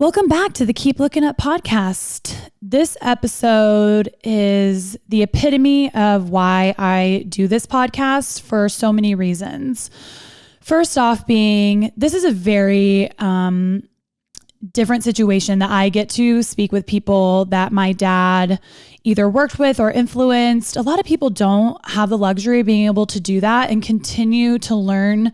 Welcome back to the Keep Looking Up podcast. This episode is the epitome of why I do this podcast for so many reasons. First off, being this is a very different situation that I get to speak with people that my dad either worked with or influenced. A lot of people don't have the luxury of being able to do that and continue to learn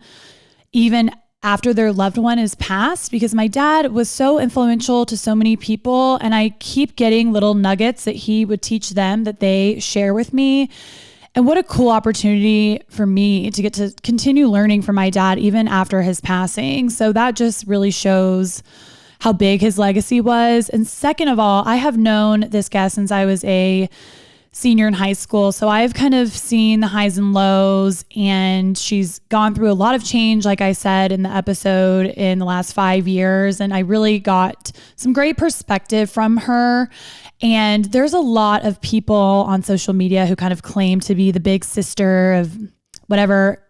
even after their loved one is passed, because my dad was so influential to so many people, and I keep getting little nuggets that he would teach them that they share with me. And what a cool opportunity for me to get to continue learning from my dad even after his passing. So that just really shows how big his legacy was. And second of all, I have known this guest since I was a senior in high school. So I've kind of seen the highs and lows, and she's gone through a lot of change, like I said in the episode, in the last 5 years. And I really got some great perspective from her. And there's a lot of people on social media who kind of claim to be the big sister of whatever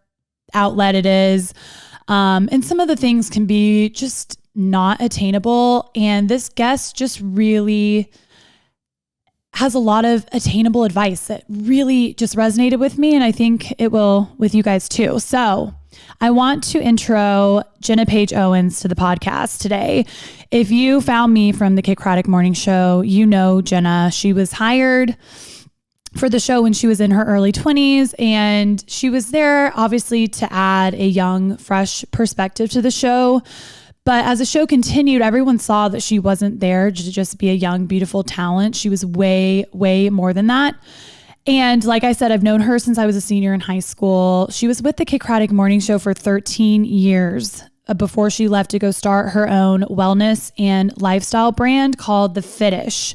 outlet it is. And some of the things can be just not attainable. And this guest just really has a lot of attainable advice that really just resonated with me. And I think it will with you guys too. So I want to intro Jenna Owens to the podcast today. If you found me from the Kraddick Morning Show, you know Jenna. She was hired for the show when she was in her early 20s, and she was there obviously to add a young, fresh perspective to the show. But as the show continued, everyone saw that she wasn't there to just be a young, beautiful talent. She was way, way more than that. And like I said, I've known her since I was a senior in high school. She was with the Kraddick Morning Show for 13 years before she left to go start her own wellness and lifestyle brand called The Fitish.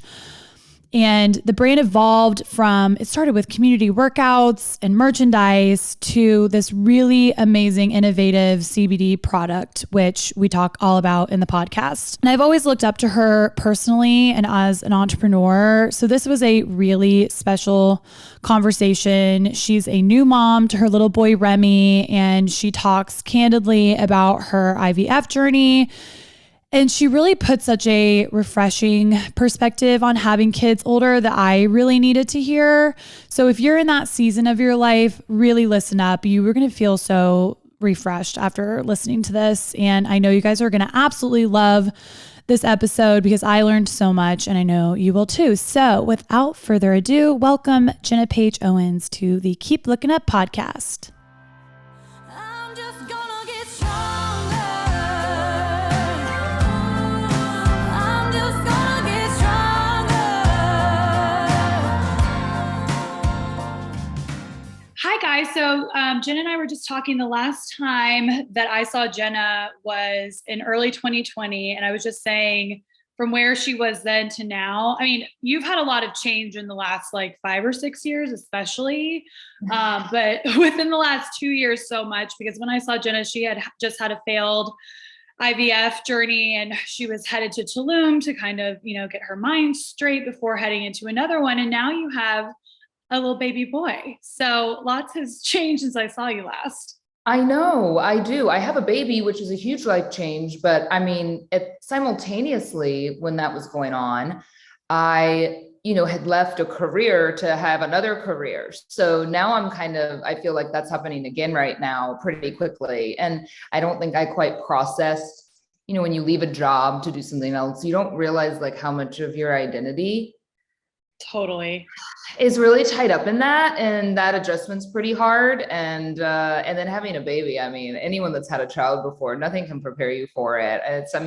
And the brand evolved from, it started with community workouts and merchandise to this really amazing, innovative CBD product, which we talk all about in the podcast. And I've always looked up to her personally and as an entrepreneur. So this was a really special conversation. She's a new mom to her little boy, Remy, and she talks candidly about her IVF journey. And she really put such a refreshing perspective on having kids older that I really needed to hear. So if you're in that season of your life, really listen up. You were going to feel so refreshed after listening to this. And I know you guys are going to absolutely love this episode because I learned so much, and I know you will too. So without further ado, welcome Jenna Owens to the Keep Looking Up podcast. Hi guys. So Jenna and I were just talking. The last time that I saw Jenna was in early 2020. And I was just saying from where she was then to now, I mean, you've had a lot of change in the last like 5 or 6 years, especially, but within the last 2 years, so much, because when I saw Jenna, she had just had a failed IVF journey, and she was headed to Tulum to kind of, get her mind straight before heading into another one. And now you have a little baby boy. So lots has changed since I saw you last. I know, I do. I have a baby, which is a huge life change. But I mean, simultaneously when that was going on, I, had left a career to have another career. So now I feel like that's happening again right now pretty quickly. And I don't think I quite processed, when you leave a job to do something else, you don't realize like how much of your identity totally is really tied up in that, and that adjustment's pretty hard. And then having a baby, I mean, anyone that's had a child before, nothing can prepare you for it.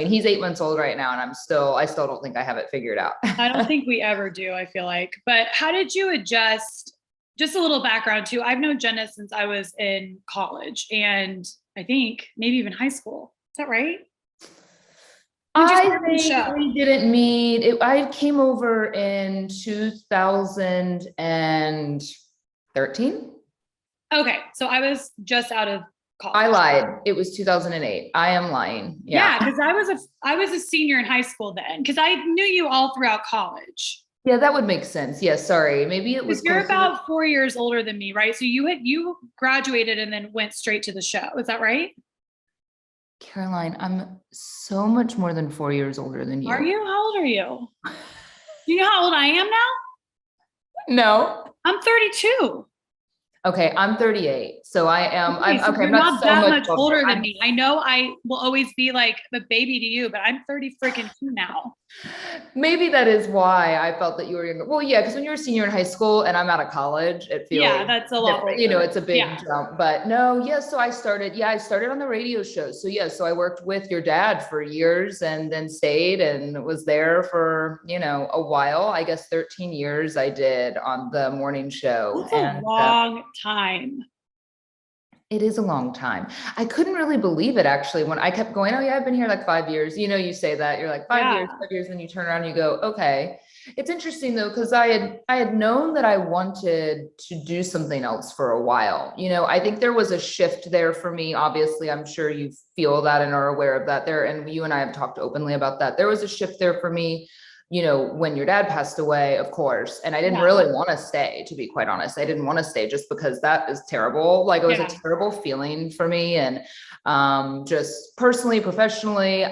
He's 8 months old right now, and I still don't think I have it figured out. I don't think we ever do, I feel like. But how did you adjust? Just a little background too. I've known Jenna since I was in college, and I think maybe even high school. Is that right? I think we didn't meet. I came over in 2013. Okay, so I was just out of college. I lied. It was 2008. I am lying. Yeah, because I was a senior in high school then, because I knew you all throughout college. Yeah, that would make sense. Yeah, sorry. Maybe it was. You're about 4 years older than me, right? So you graduated and then went straight to the show. Is that right? Caroline, I'm so much more than 4 years older than Are you. you? How old are you? Do you know how old I am now? No. I'm 32. Okay, I'm 38. So Okay, so I'm you're not not so that much much older. older than me. I know I will always be like the baby to you, but I'm 30 freaking two now. Maybe that is why I felt that you were younger. Well, yeah, because when you're a senior in high school and I'm out of college, it Yeah, feels that's a lot different. You know, older. it's a big Yeah. jump. But no, yeah, so I started on the radio show. So yeah, so I worked with your dad for years and then stayed and was there for, a while. I guess 13 years I did on the morning show. That's a And long time. it is a long time. I couldn't really believe it actually when I kept going, oh yeah, I've been here like 5 years. You say that you're like Yeah. 5 years, then you turn around and you go, okay. It's interesting though, because I had known that I wanted to do something else for a while. I think there was a shift there for me. Obviously, I'm sure you feel that and are aware of that there. And you and I have talked openly about that. There was a shift there for me when your dad passed away, of course. And I didn't Yeah. really want to stay, to be quite honest. I didn't want to stay just because that is terrible. Like it was a Yeah. terrible feeling for me. And just personally, professionally,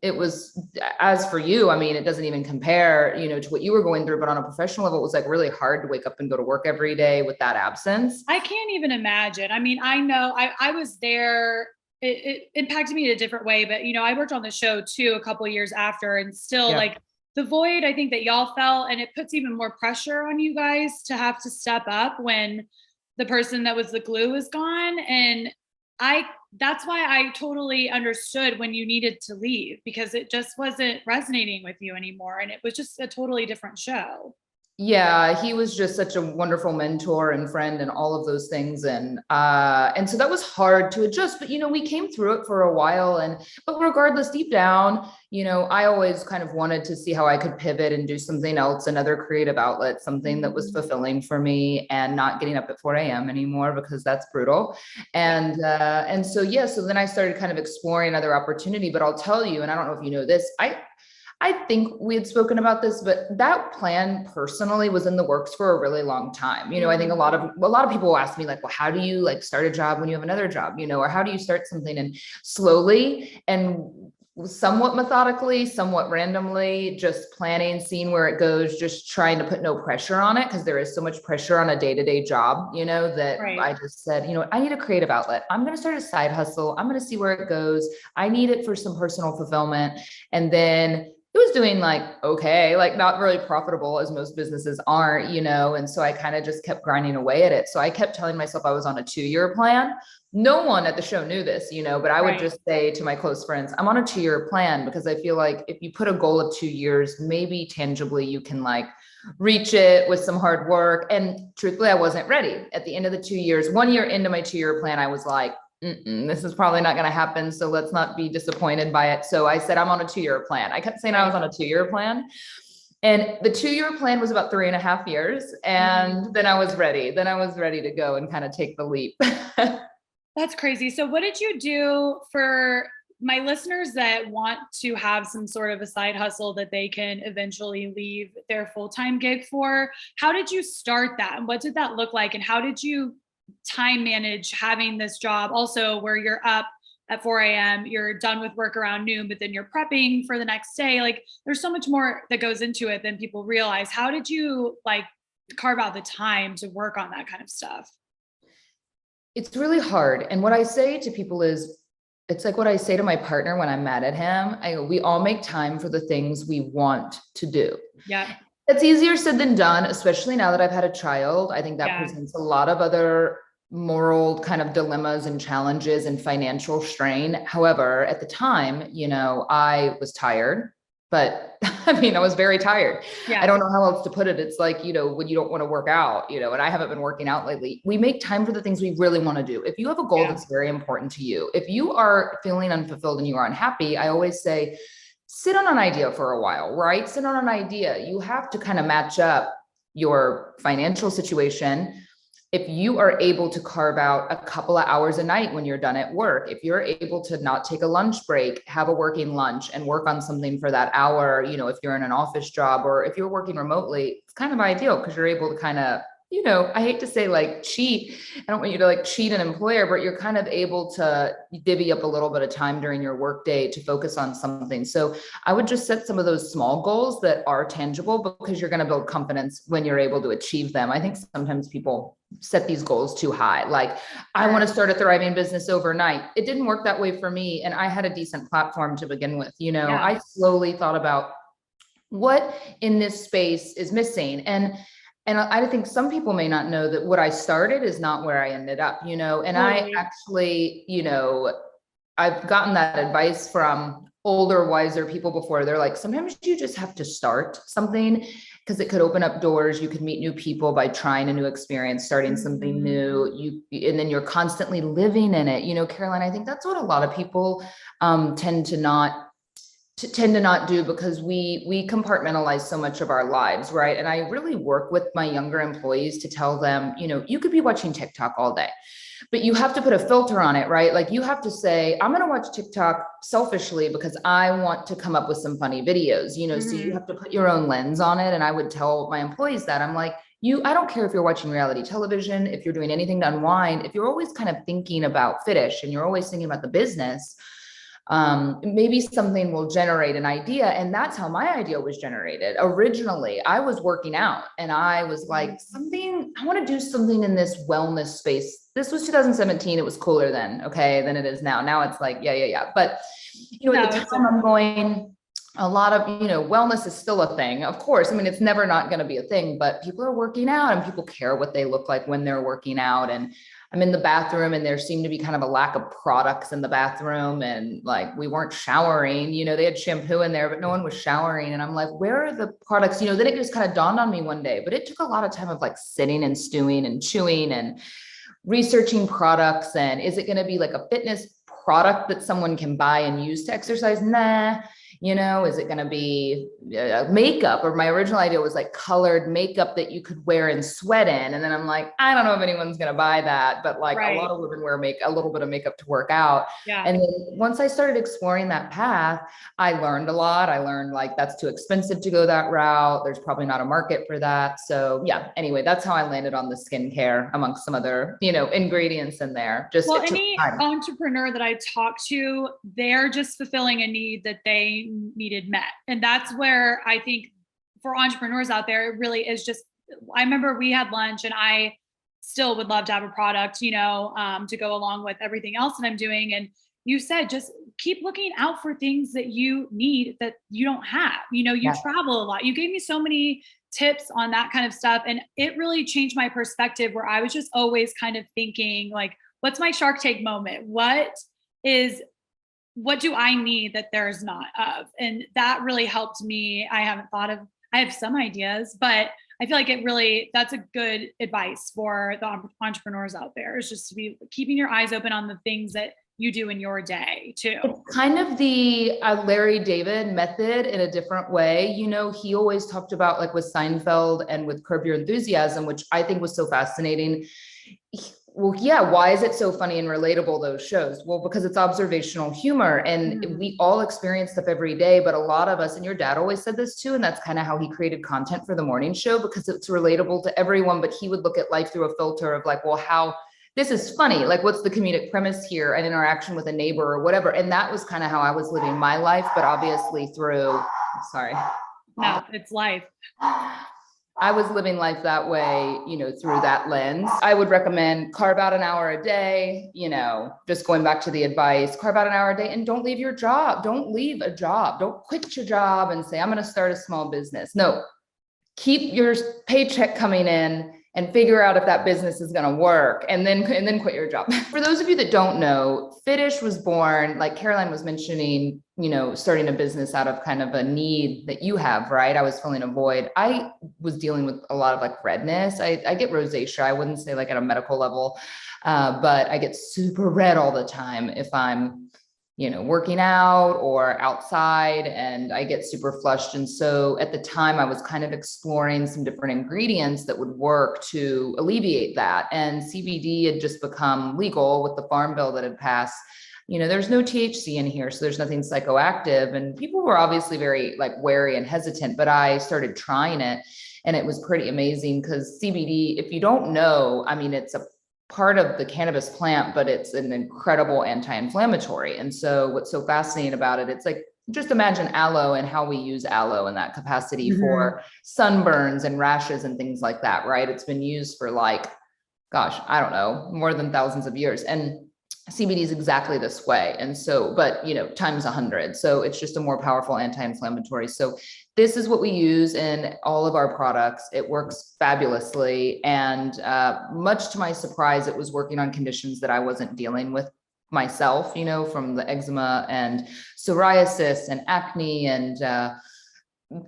it was, as for you, I mean, it doesn't even compare, to what you were going through, but on a professional level, it was like really hard to wake up and go to work every day with that absence. I can't even imagine. I mean, I know I was there. It impacted me in a different way, but I worked on the show too a couple of years after, and still Yeah. like the void I think that y'all felt, and it puts even more pressure on you guys to have to step up when the person that was the glue is gone. And I that's why I totally understood when you needed to leave, because it just wasn't resonating with you anymore. And it was just a totally different show. Yeah, he was just such a wonderful mentor and friend and all of those things. And so that was hard to adjust, but we came through it for a while. But regardless, deep down, I always kind of wanted to see how I could pivot and do something else, another creative outlet, something that was fulfilling for me, and not getting up at 4 a.m. anymore, because that's brutal. And so yeah, so then I started kind of exploring other opportunity. But I'll tell you, and I don't know if you know this, I think we had spoken about this, but that plan personally was in the works for a really long time. I think a lot of people ask me like, well, how do you like start a job when you have another job, or how do you start something? And slowly and somewhat methodically, somewhat randomly, just planning, seeing where it goes, just trying to put no pressure on it, because there is so much pressure on a day-to-day job, that Right. I just said, I need a creative outlet. I'm going to start a side hustle. I'm going to see where it goes. I need it for some personal fulfillment. And then it was doing like, okay, like not really profitable, as most businesses aren't, and so I kind of just kept grinding away at it. So I kept telling myself I was on a 2-year plan. No one at the show knew this, but I would just say to my close friends, I'm on a 2-year plan, because I feel like if you put a goal of 2 years, maybe tangibly you can like reach it with some hard work. And truthfully, I wasn't ready at the end of the 2 years. 1 year into my 2-year plan, I was like, this is probably not going to happen. So let's not be disappointed by it. So I said, I'm on a 2-year plan. I kept saying I was on a 2-year plan. And the 2-year plan was about 3.5 years. And then I was ready. Then I was ready to go and kind of take the leap. That's crazy. So what did you do for my listeners that want to have some sort of a side hustle that they can eventually leave their full-time gig for? How did you start that? And what did that look like? And how did you time manage having this job also where you're up at 4 a.m., you're done with work around noon, but then you're prepping for the next day? Like there's so much more that goes into it than people realize. How did you like carve out the time to work on that kind of stuff? It's really hard. And what I say to people is, it's like what I say to my partner when I'm mad at him. We all make time for the things we want to do. Yeah. It's easier said than done, especially now that I've had a child. I think that presents a lot of other moral kind of dilemmas and challenges and financial strain. However, at the time, I was tired, but I mean, I was very tired. Yeah. I don't know how else to put it. It's like, when you don't want to work out, and I haven't been working out lately. We make time for the things we really want to do. If you have a goal that's very important to you, if you are feeling unfulfilled and you are unhappy, I always say, sit on an idea for a while, right? Sit on an idea. You have to kind of match up your financial situation. If you are able to carve out a couple of hours a night when you're done at work, if you're able to not take a lunch break, have a working lunch and work on something for that hour, if you're in an office job or if you're working remotely, it's kind of ideal because you're able to kind of I hate to say like cheat. I don't want you to like cheat an employer, but you're kind of able to divvy up a little bit of time during your workday to focus on something. So I would just set some of those small goals that are tangible, because you're going to build confidence when you're able to achieve them. I think sometimes people set these goals too high. Like, I want to start a thriving business overnight. It didn't work that way for me. And I had a decent platform to begin with. I slowly thought about what in this space is missing. And I think some people may not know that what I started is not where I ended up, and I actually, I've gotten that advice from older, wiser people before. They're like, sometimes you just have to start something because it could open up doors. You could meet new people by trying a new experience, starting something new. And then you're constantly living in it. Caroline, I think that's what a lot of people tend to not do, because we compartmentalize so much of our lives, right? And I really work with my younger employees to tell them, you could be watching TikTok all day, but you have to put a filter on it, right? Like, you have to say, I'm going to watch TikTok selfishly because I want to come up with some funny videos, so you have to put your own lens on it. And I would tell my employees that, I'm like, I don't care if you're watching reality television, if you're doing anything to unwind, if you're always kind of thinking about Fitish and you're always thinking about the business, maybe something will generate an idea. And that's how my idea was generated. Originally, I was working out and I was like, I want to do something in this wellness space. This was 2017. It was cooler then. Okay. Than it is now. Now it's like, yeah. But, at the time I'm going, a lot of, wellness is still a thing. Of course. I mean, it's never not going to be a thing, but people are working out and people care what they look like when they're working out. And I'm in the bathroom and there seemed to be kind of a lack of products in the bathroom, and like, we weren't showering, they had shampoo in there, but no one was showering. And I'm like, where are the products? Then it just kind of dawned on me one day, but it took a lot of time of like sitting and stewing and chewing and researching products. And is it going to be like a fitness product that someone can buy and use to exercise? Nah. Is it going to be makeup? Or my original idea was like colored makeup that you could wear and sweat in. And then I'm like, I don't know if anyone's going to buy that, but like a lot of women wear a little bit of makeup to work out. Yeah. And then once I started exploring that path, I learned a lot. I learned like, that's too expensive to go that route. There's probably not a market for that. So yeah, anyway, that's how I landed on the skincare amongst some other, ingredients in there. Just any entrepreneur that I talk to, they're just fulfilling a need that they needed met. And that's where I think for entrepreneurs out there, it really is just, I remember we had lunch and I still would love to have a product, to go along with everything else that I'm doing. And you said, just keep looking out for things that you need that you don't have. You travel a lot. You gave me so many tips on that kind of stuff. And it really changed my perspective, where I was just always kind of thinking like, what's my Shark Tank moment? What do I need that there's not of? And that really helped me. I have some ideas, but I feel like that's a good advice for the entrepreneurs out there, is just to be keeping your eyes open on the things that you do in your day too. It's kind of the Larry David method in a different way. He always talked about, like with Seinfeld and with Curb Your Enthusiasm, which I think was so fascinating. Well, yeah. Why is it so funny and relatable, those shows? Well, because it's observational humor, and we all experience stuff every day, but a lot of us, and your dad always said this too, and that's kind of how he created content for the morning show, because it's relatable to everyone, but he would look at life through a filter of like, well, how this is funny. Like, what's the comedic premise here? An interaction with a neighbor or whatever. And that was kind of how I was living my life, but obviously sorry. No, it's life. I was living life that way, through that lens. I would recommend carve out an hour a day, just going back to the advice, carve out an hour a day, and don't leave your job. Don't leave a job. Don't quit your job and say, I'm going to start a small business. No, keep your paycheck coming in and figure out if that business is going to work, and then quit your job. For those of you that don't know, Fitish was born, like Caroline was mentioning, starting a business out of kind of a need that you have, right? I was filling a void. I was dealing with a lot of like redness. I get rosacea. I wouldn't say like at a medical level, but I get super red all the time if I'm working out or outside, and I get super flushed. And so at the time I was kind of exploring some different ingredients that would work to alleviate that. And CBD had just become legal with the farm bill that had passed. There's no THC in here, so there's nothing psychoactive. And people were obviously very like wary and hesitant, but I started trying it. And it was pretty amazing because CBD, if you don't know, I mean, it's a part of the cannabis plant, but it's an incredible anti-inflammatory. And so what's so fascinating about it, it's like, just imagine aloe and how we use aloe in that capacity for sunburns and rashes and things like that, right? It's been used for like, gosh, I don't know, more than thousands of years. And CBD is exactly this way. And so, but times 100. So it's just a more powerful anti-inflammatory. So this is what we use in all of our products. It works fabulously. And much to my surprise, it was working on conditions that I wasn't dealing with myself, from the eczema and psoriasis and acne and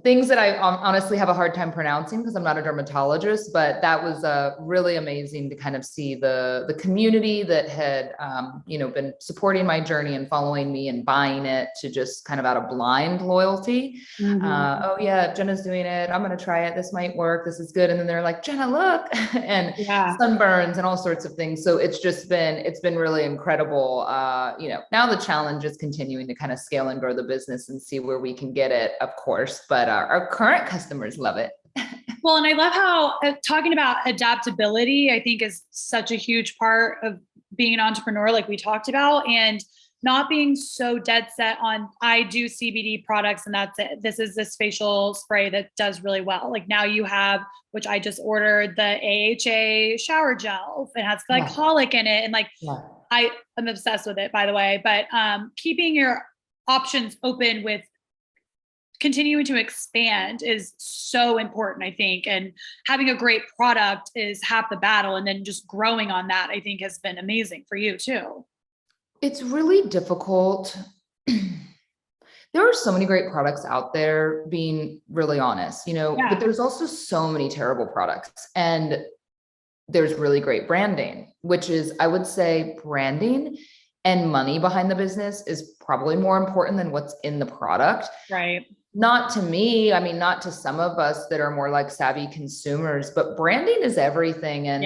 things that I honestly have a hard time pronouncing because I'm not a dermatologist, but that was really amazing to kind of see the community that had, been supporting my journey and following me and buying it to just kind of out of blind loyalty. Oh yeah, Jenna's doing it. I'm going to try it. This might work. This is good. And then they're like, Jenna, look, and sunburns and all sorts of things. So it's been really incredible. Now the challenge is continuing to kind of scale and grow the business and see where we can get it, of course. But our current customers love it. Well, and I love how talking about adaptability, I think, is such a huge part of being an entrepreneur, like we talked about, and not being so dead set on, I do CBD products and that's it. This is this facial spray that does really well. Like now you have, which I just ordered, the AHA shower gel. It has glycolic in it. And I am obsessed with it, by the way, but keeping your options open with continuing to expand is so important, I think. And having a great product is half the battle. And then just growing on that, I think, has been amazing for you too. It's really difficult. There are so many great products out there, being really honest, but there's also so many terrible products. And there's really great branding, which is, I would say, branding and money behind the business is probably more important than what's in the product. Right. Not to me, I mean, not to some of us that are more like savvy consumers, but branding is everything. And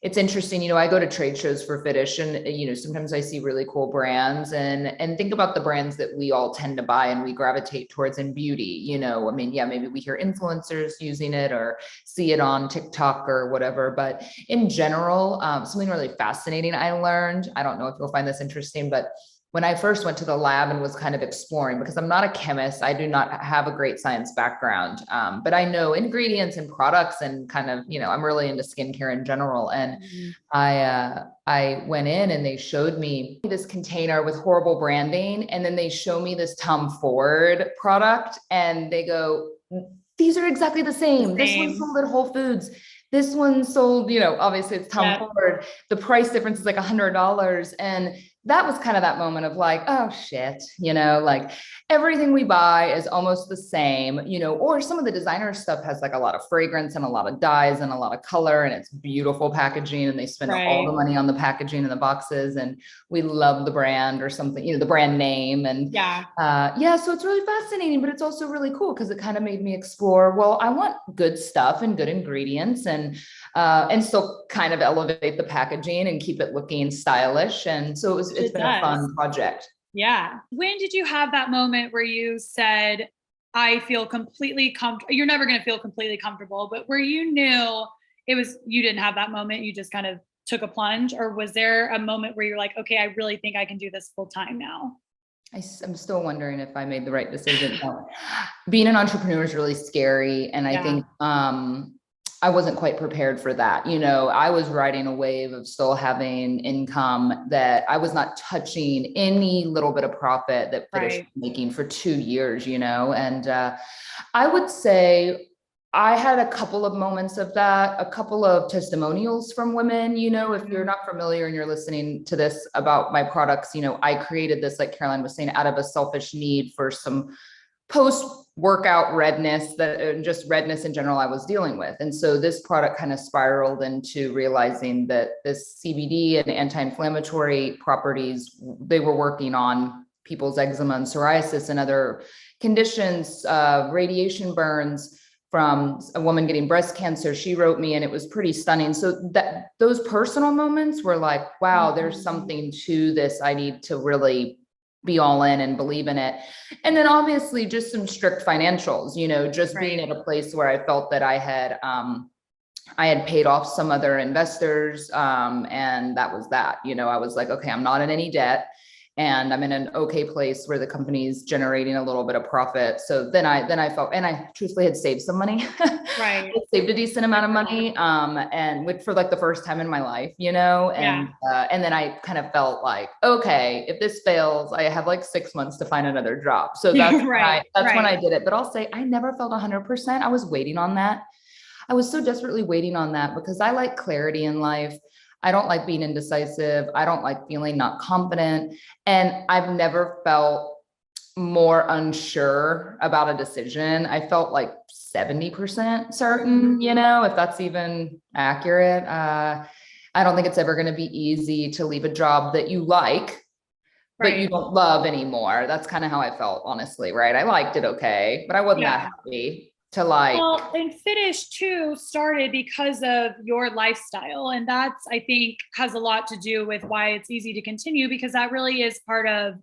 it's interesting, I go to trade shows for Fitish and, sometimes I see really cool brands and think about the brands that we all tend to buy and we gravitate towards in beauty, I mean, maybe we hear influencers using it or see it on TikTok or whatever, but in general, something really fascinating I learned, I don't know if you'll find this interesting, but when I first went to the lab and was kind of exploring, because I'm not a chemist, I do not have a great science background, but I know ingredients and products and kind of, I'm really into skincare in general. And I went in and they showed me this container with horrible branding. And then they show me this Tom Ford product and they go, these are exactly the same. This one's sold at Whole Foods. This one sold, obviously it's Tom Ford. The price difference is like $100. And that was kind of that moment of like, oh shit, like everything we buy is almost the same, or some of the designer stuff has like a lot of fragrance and a lot of dyes and a lot of color and it's beautiful packaging and they spend all the money on the packaging and the boxes and we love the brand or something, the brand name. And so it's really fascinating, but it's also really cool because it kind of made me explore, well, I want good stuff and good ingredients and still kind of elevate the packaging and keep it looking stylish. And so it's been a fun project. Yeah. When did you have that moment where you said, I feel completely comfortable? You're never going to feel completely comfortable, but where you knew you didn't have that moment, you just kind of took a plunge? Or was there a moment where you're like, okay, I really think I can do this full time now? I'm still wondering if I made the right decision. Being an entrepreneur is really scary. And I think, I wasn't quite prepared for that. I was riding a wave of still having income that I was not touching any little bit of profit that Fitish was making for 2 years, and I would say I had a couple of moments of that, a couple of testimonials from women, if you're not familiar and you're listening to this about my products, I created this, like Caroline was saying, out of a selfish need for some post-workout redness just redness in general I was dealing with. And so this product kind of spiraled into realizing that this CBD and anti-inflammatory properties, they were working on people's eczema and psoriasis and other conditions, radiation burns from a woman getting breast cancer. She wrote me and it was pretty stunning. So that those personal moments were like, wow, there's something to this. I need to really be all in and believe in it. And then obviously just some strict financials, just being at a place where I felt that I had paid off some other investors. And that was that, I was like, okay, I'm not in any debt and I'm in an okay place where the company's generating a little bit of profit. So then I felt, and I truthfully had saved some money, right. I saved a decent amount of money. And for like the first time in my life, and then I kind of felt like, okay, if this fails, I have like 6 months to find another job. So that's when I did it. But I'll say I never felt 100%. I was waiting on that. I was so desperately waiting on that because I like clarity in life. I don't like being indecisive. I don't like feeling not confident. And I've never felt more unsure about a decision. I felt like 70% certain, if that's even accurate. I don't think it's ever going to be easy to leave a job that you like, but you don't love anymore. That's kind of how I felt, honestly, right? I liked it okay, but I wasn't that happy. Well, and Finish too started because of your lifestyle. And that's, I think, has a lot to do with why it's easy to continue, because that really is part of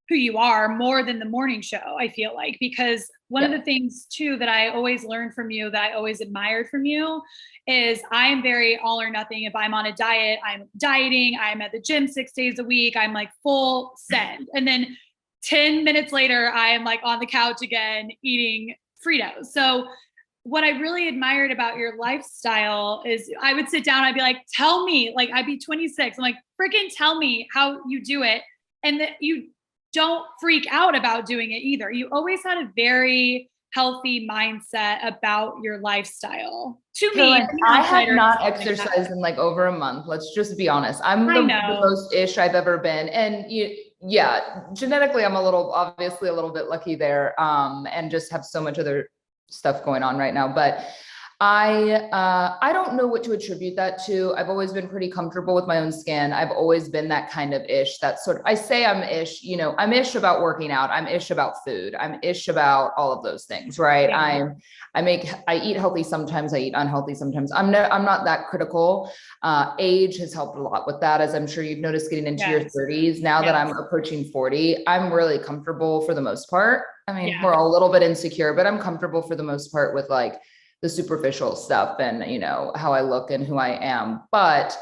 who you are more than the morning show, I feel like. Because one of the things too that I always learned from you, that I always admired from you, is I am very all or nothing. If I'm on a diet, I'm dieting, I'm at the gym 6 days a week, I'm like full send. And then 10 minutes later, I am like on the couch again, eating Fritos. So what I really admired about your lifestyle is I would sit down, I'd be like, tell me, like I'd be 26. I'm like, freaking tell me how you do it. And that you don't freak out about doing it either. You always had a very healthy mindset about your lifestyle. To me, I have not exercised in like over a month. Let's just be honest. I'm the most ish I've ever been. And genetically, I'm obviously a little bit lucky there, and just have so much other stuff going on right now. But I don't know what to attribute that to. I've always been pretty comfortable with my own skin. I've always been that kind of ish. That sort of, I say I'm ish, I'm ish about working out. I'm ish about food. I'm ish about all of those things, right? Yeah. I eat healthy sometimes. I eat unhealthy sometimes. I'm not that critical. Age has helped a lot with that, as I'm sure you've noticed getting into your 30s. Now that I'm approaching 40, I'm really comfortable for the most part. I mean, we're all a little bit insecure, but I'm comfortable for the most part with like the superficial stuff and, how I look and who I am. But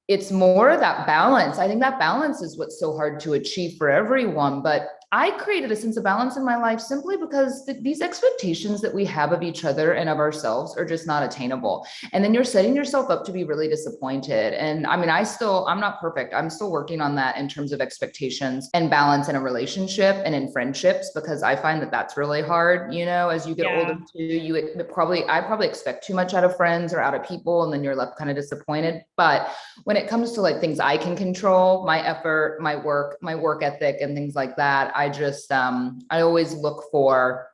it's more that balance. I think that balance is what's so hard to achieve for everyone. But I created a sense of balance in my life simply because these expectations that we have of each other and of ourselves are just not attainable. And then you're setting yourself up to be really disappointed. And I mean, I'm not perfect. I'm still working on that in terms of expectations and balance in a relationship and in friendships, because I find that that's really hard. As you get older too, I probably expect too much out of friends or out of people, and then you're left kind of disappointed. But when it comes to like things I can control, my effort, my work ethic and things like that, I just, I always look for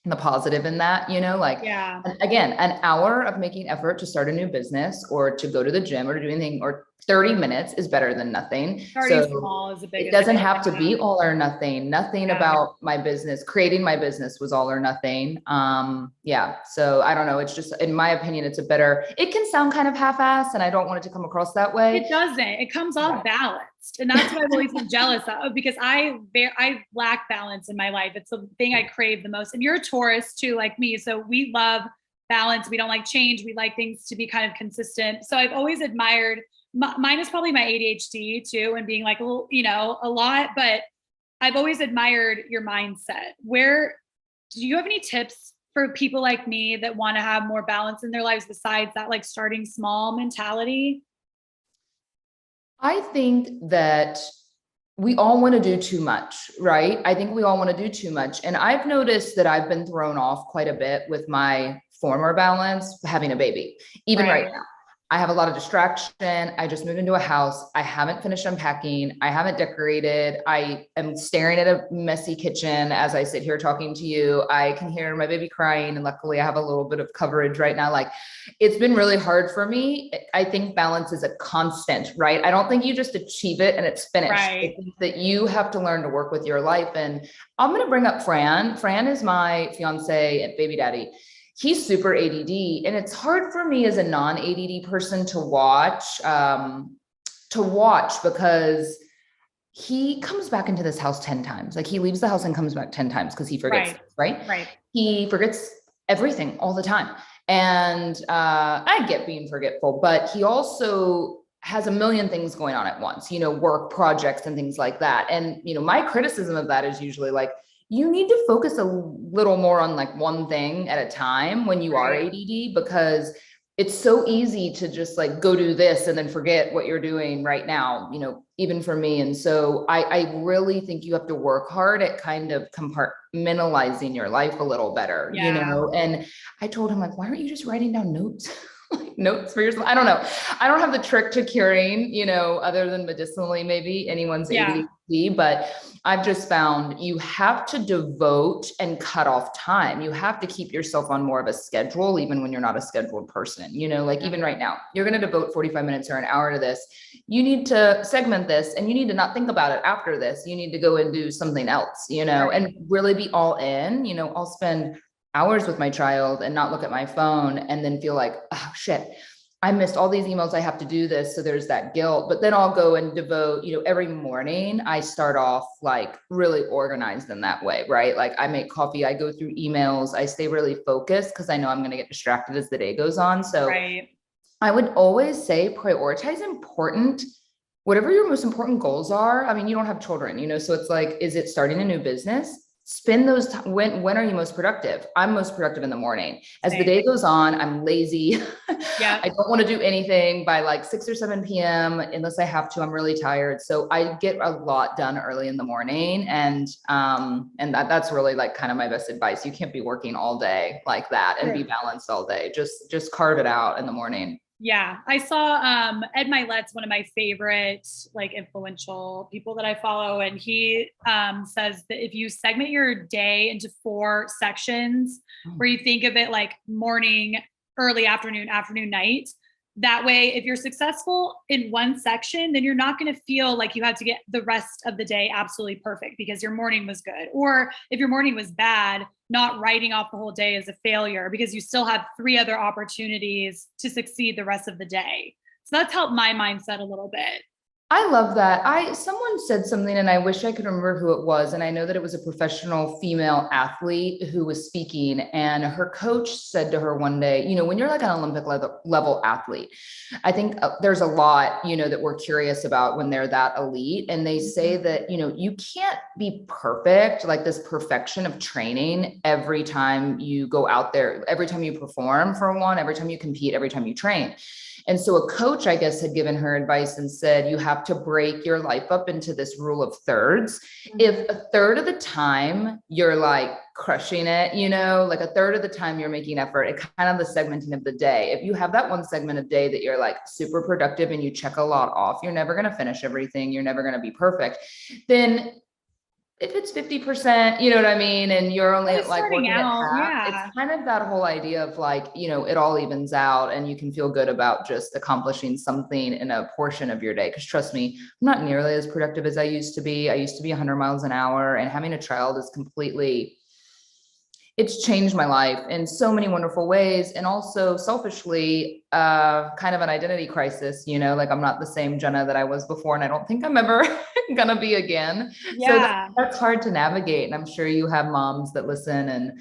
the positive in that, again, an hour of making effort to start a new business or to go to the gym or to do anything, or 30 minutes is better than nothing. Starting small is it doesn't have to be all or nothing. Nothing about my business, creating my business was all or nothing. So I don't know. It's just, in my opinion, it can sound kind of half-assed, and I don't want it to come across that way. It doesn't. It comes off balanced. And that's what I've always been jealous of, because I lack balance in my life. It's the thing I crave the most. And you're a Taurus too, like me. So we love balance. We don't like change. We like things to be kind of consistent. So I've always admired, mine is probably my ADHD too, and being like, a lot, but I've always admired your mindset. Do you have any tips for people like me that want to have more balance in their lives besides that, like starting small mentality? I think that we all want to do too much, right? I think we all want to do too much. And I've noticed that I've been thrown off quite a bit with my former balance, having a baby, even right now. I have a lot of distraction. I just moved into a house. I haven't finished unpacking. I haven't decorated. I am staring at a messy kitchen as I sit here talking to you. I can hear my baby crying, and luckily I have a little bit of coverage right now. Like, it's been really hard for me. I think balance is a constant, right? I don't think you just achieve it and it's finished. Right. I think that you have to learn to work with your life. And I'm going to bring up Fran. Fran is my fiance and baby daddy. He's super ADD, and it's hard for me as a non-ADD person to watch because he comes back into this house 10 times. Like he leaves the house and comes back 10 times because he forgets, right? Right. He forgets everything all the time. And I get being forgetful, but he also has a million things going on at once, work projects and things like that. And, my criticism of that is usually like, you need to focus a little more on like one thing at a time when you are ADD, because it's so easy to just like go do this and then forget what you're doing right now, even for me. And so I really think you have to work hard at kind of compartmentalizing your life a little better, and I told him like, why aren't you just writing down notes? Like notes for yourself. I don't know. I don't have the trick to curing, other than medicinally, maybe anyone's ADHD, but I've just found you have to devote and cut off time. You have to keep yourself on more of a schedule, even when you're not a scheduled person, like even right now, you're going to devote 45 minutes or an hour to this. You need to segment this and you need to not think about it after this. You need to go and do something else, and really be all in, I'll spend hours with my child and not look at my phone and then feel like, oh shit, I missed all these emails. I have to do this. So there's that guilt, but then I'll go and devote, every morning I start off like really organized in that way, right? Like I make coffee, I go through emails, I stay really focused because I know I'm going to get distracted as the day goes on. So I would always say prioritize whatever your most important goals are. I mean, you don't have children, so it's like, is it starting a new business? Spend those when are you most productive? I'm most productive in the morning. As the day goes on, I'm lazy. I don't want to do anything by like 6 or 7 p.m. unless I have to. I'm really tired. So I get a lot done early in the morning. And that's really like kind of my best advice. You can't be working all day like that and be balanced all day. Just carve it out in the morning. Yeah. I saw Ed Milet's one of my favorite like influential people that I follow. And he says that if you segment your day into 4 sections where you think of it like morning, early afternoon, night, that way, if you're successful in one section, then you're not going to feel like you have to get the rest of the day absolutely perfect because your morning was good. Or if your morning was bad, not writing off the whole day as a failure because you still have 3 other opportunities to succeed the rest of the day. So that's helped my mindset a little bit. I love that. Someone said something and I wish I could remember who it was. And I know that it was a professional female athlete who was speaking, and her coach said to her one day, when you're like an Olympic level athlete, I think there's a lot, that we're curious about when they're that elite. And they say that, you can't be perfect, like this perfection of training every time you go out there, every time you perform for one, every time you compete, every time you train. And so a coach, I guess, had given her advice and said, you have to break your life up into this rule of thirds. If a third of the time you're like crushing it, like a third of the time you're making effort, it kind of the segmenting of the day. If you have that one segment of day that you're like super productive and you check a lot off, you're never going to finish everything. You're never going to be perfect. Then if it's 50%, you know what I mean? And you're only like working at half, it's kind of that whole idea of like, it all evens out and you can feel good about just accomplishing something in a portion of your day. Cause trust me, I'm not nearly as productive as I used to be. I used to be 100 miles an hour, and having a child is it's changed my life in so many wonderful ways. And also selfishly, kind of an identity crisis, like I'm not the same Jenna that I was before. And I don't think I'm ever gonna be again. So that's hard to navigate. And I'm sure you have moms that listen and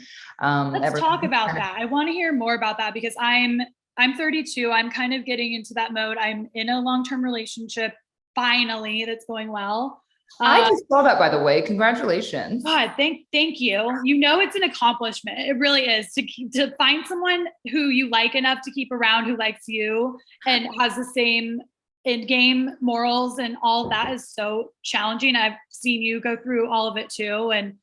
let's talk about that. I want to hear more about that because I'm 32. I'm kind of getting into that mode. I'm in a long-term relationship. Finally, that's going well. I just saw that, by the way. Congratulations. God, thank you. It's an accomplishment. It really is to find someone who you like enough to keep around, who likes you and has the same in-game morals, and all that is so challenging. I've seen you go through all of it too. And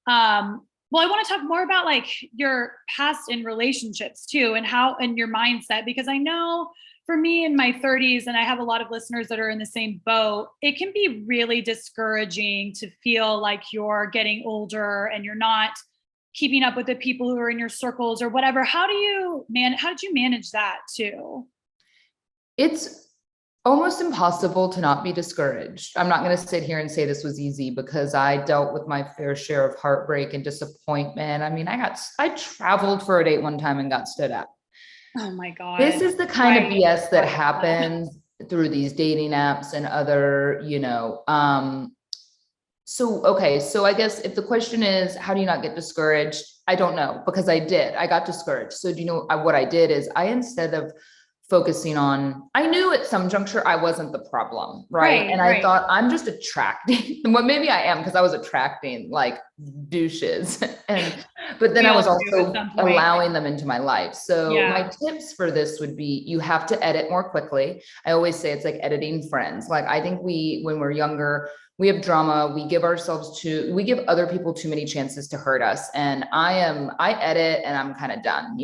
I want to talk more about like your past in relationships too, and your mindset, because I know for me in my 30s, and I have a lot of listeners that are in the same boat, it can be really discouraging to feel like you're getting older and you're not keeping up with the people who are in your circles or whatever. How did you manage that too? It's almost impossible to not be discouraged. I'm not going to sit here and say this was easy because I dealt with my fair share of heartbreak and disappointment. I mean, I traveled for a date one time and got stood at. Oh my God. This is the kind of BS that happens. through these dating apps and other, so I guess if the question is, how do you not get discouraged? I don't know, because I got discouraged. So do you know what I did is instead of focusing on, I knew at some juncture I wasn't the problem, right? And I thought I'm just attracting, well, maybe I am, because I was attracting like douches, but then I was also allowing them into my life. So my tips for this would be, you have to edit more quickly. I always say it's like editing friends. Like, I think when we're younger, we have drama. We give other people too many chances to hurt us. And I edit and I'm kind of done.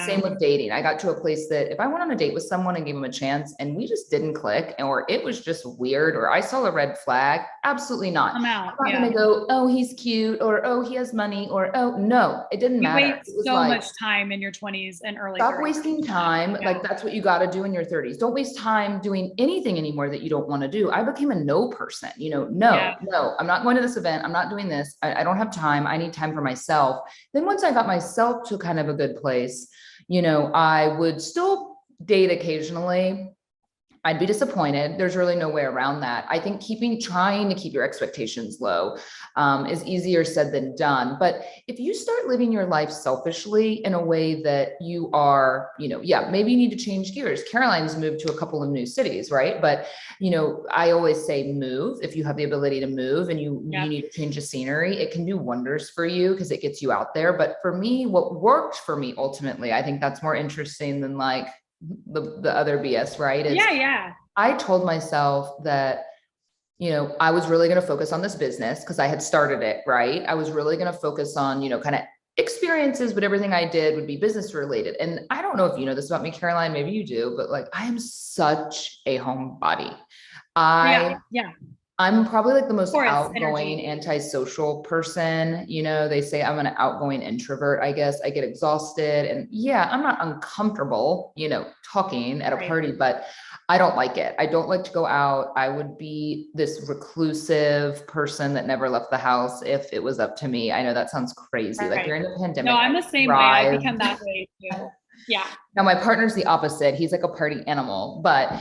Same with dating. I got to a place that if I went on a date with someone and gave them a chance and we just didn't click, or it was just weird, or I saw a red flag, absolutely not. I'm not going to go, oh, he's cute, or, oh, he has money, or, oh, no, it didn't matter. You waste so much time in your 20s and early 30s. Stop wasting time. Like, that's what you got to do in your 30s. Don't waste time doing anything anymore that you don't want to do. I became a no person. No, I'm not going to this event. I'm not doing this. I don't have time. I need time for myself. Then once I got myself to kind of a good place, I would still date occasionally. I'd be disappointed. There's really no way around that. I think trying to keep your expectations low is easier said than done. But if you start living your life selfishly in a way that you are, maybe you need to change gears. Caroline's moved to a couple of new cities, right? But, I always say move. If you have the ability to move and you need to change the scenery, it can do wonders for you because it gets you out there. But for me, what worked for me ultimately, I think that's more interesting than like the other BS, right? I told myself that, I was really going to focus on this business because I had started it, right? I was really going to focus on, kind of experiences, but everything I did would be business related. And I don't know if you know this about me, Caroline, maybe you do, but like, I am such a homebody. I'm probably like the most outgoing, antisocial person. They say I'm an outgoing introvert, I guess. I get exhausted and I'm not uncomfortable, talking at a party, but I don't like it. I don't like to go out. I would be this reclusive person that never left the house if it was up to me. I know that sounds crazy. Like, during the pandemic. No, I'm the same way. I become that way too. Yeah. Now my partner's the opposite. He's like a party animal, but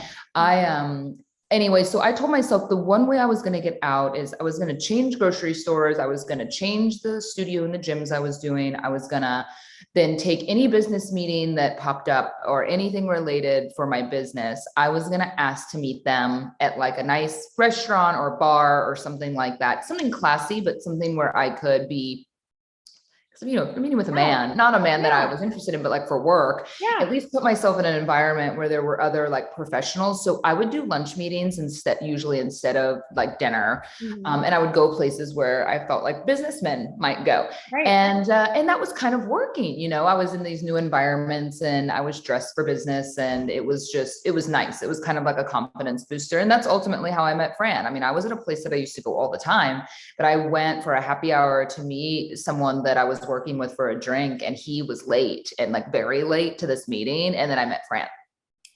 anyway, so I told myself the one way I was going to get out is I was going to change grocery stores. I was going to change the studio and the gyms I was doing. I was going to then take any business meeting that popped up or anything related for my business. I was going to ask to meet them at like a nice restaurant or bar or something like that. Something classy, but something where I could be, meeting with a man, not a man that I was interested in, but like for work, at least put myself in an environment where there were other like professionals. So I would do lunch meetings usually instead of like dinner. And I would go places where I felt like businessmen might go. And that was kind of working, I was in these new environments and I was dressed for business and it was nice. It was kind of like a confidence booster. And that's ultimately how I met Fran. I mean, I was at a place that I used to go all the time, but I went for a happy hour to meet someone that I was working with for a drink, and he was late and like very late to this meeting. And then I met Fran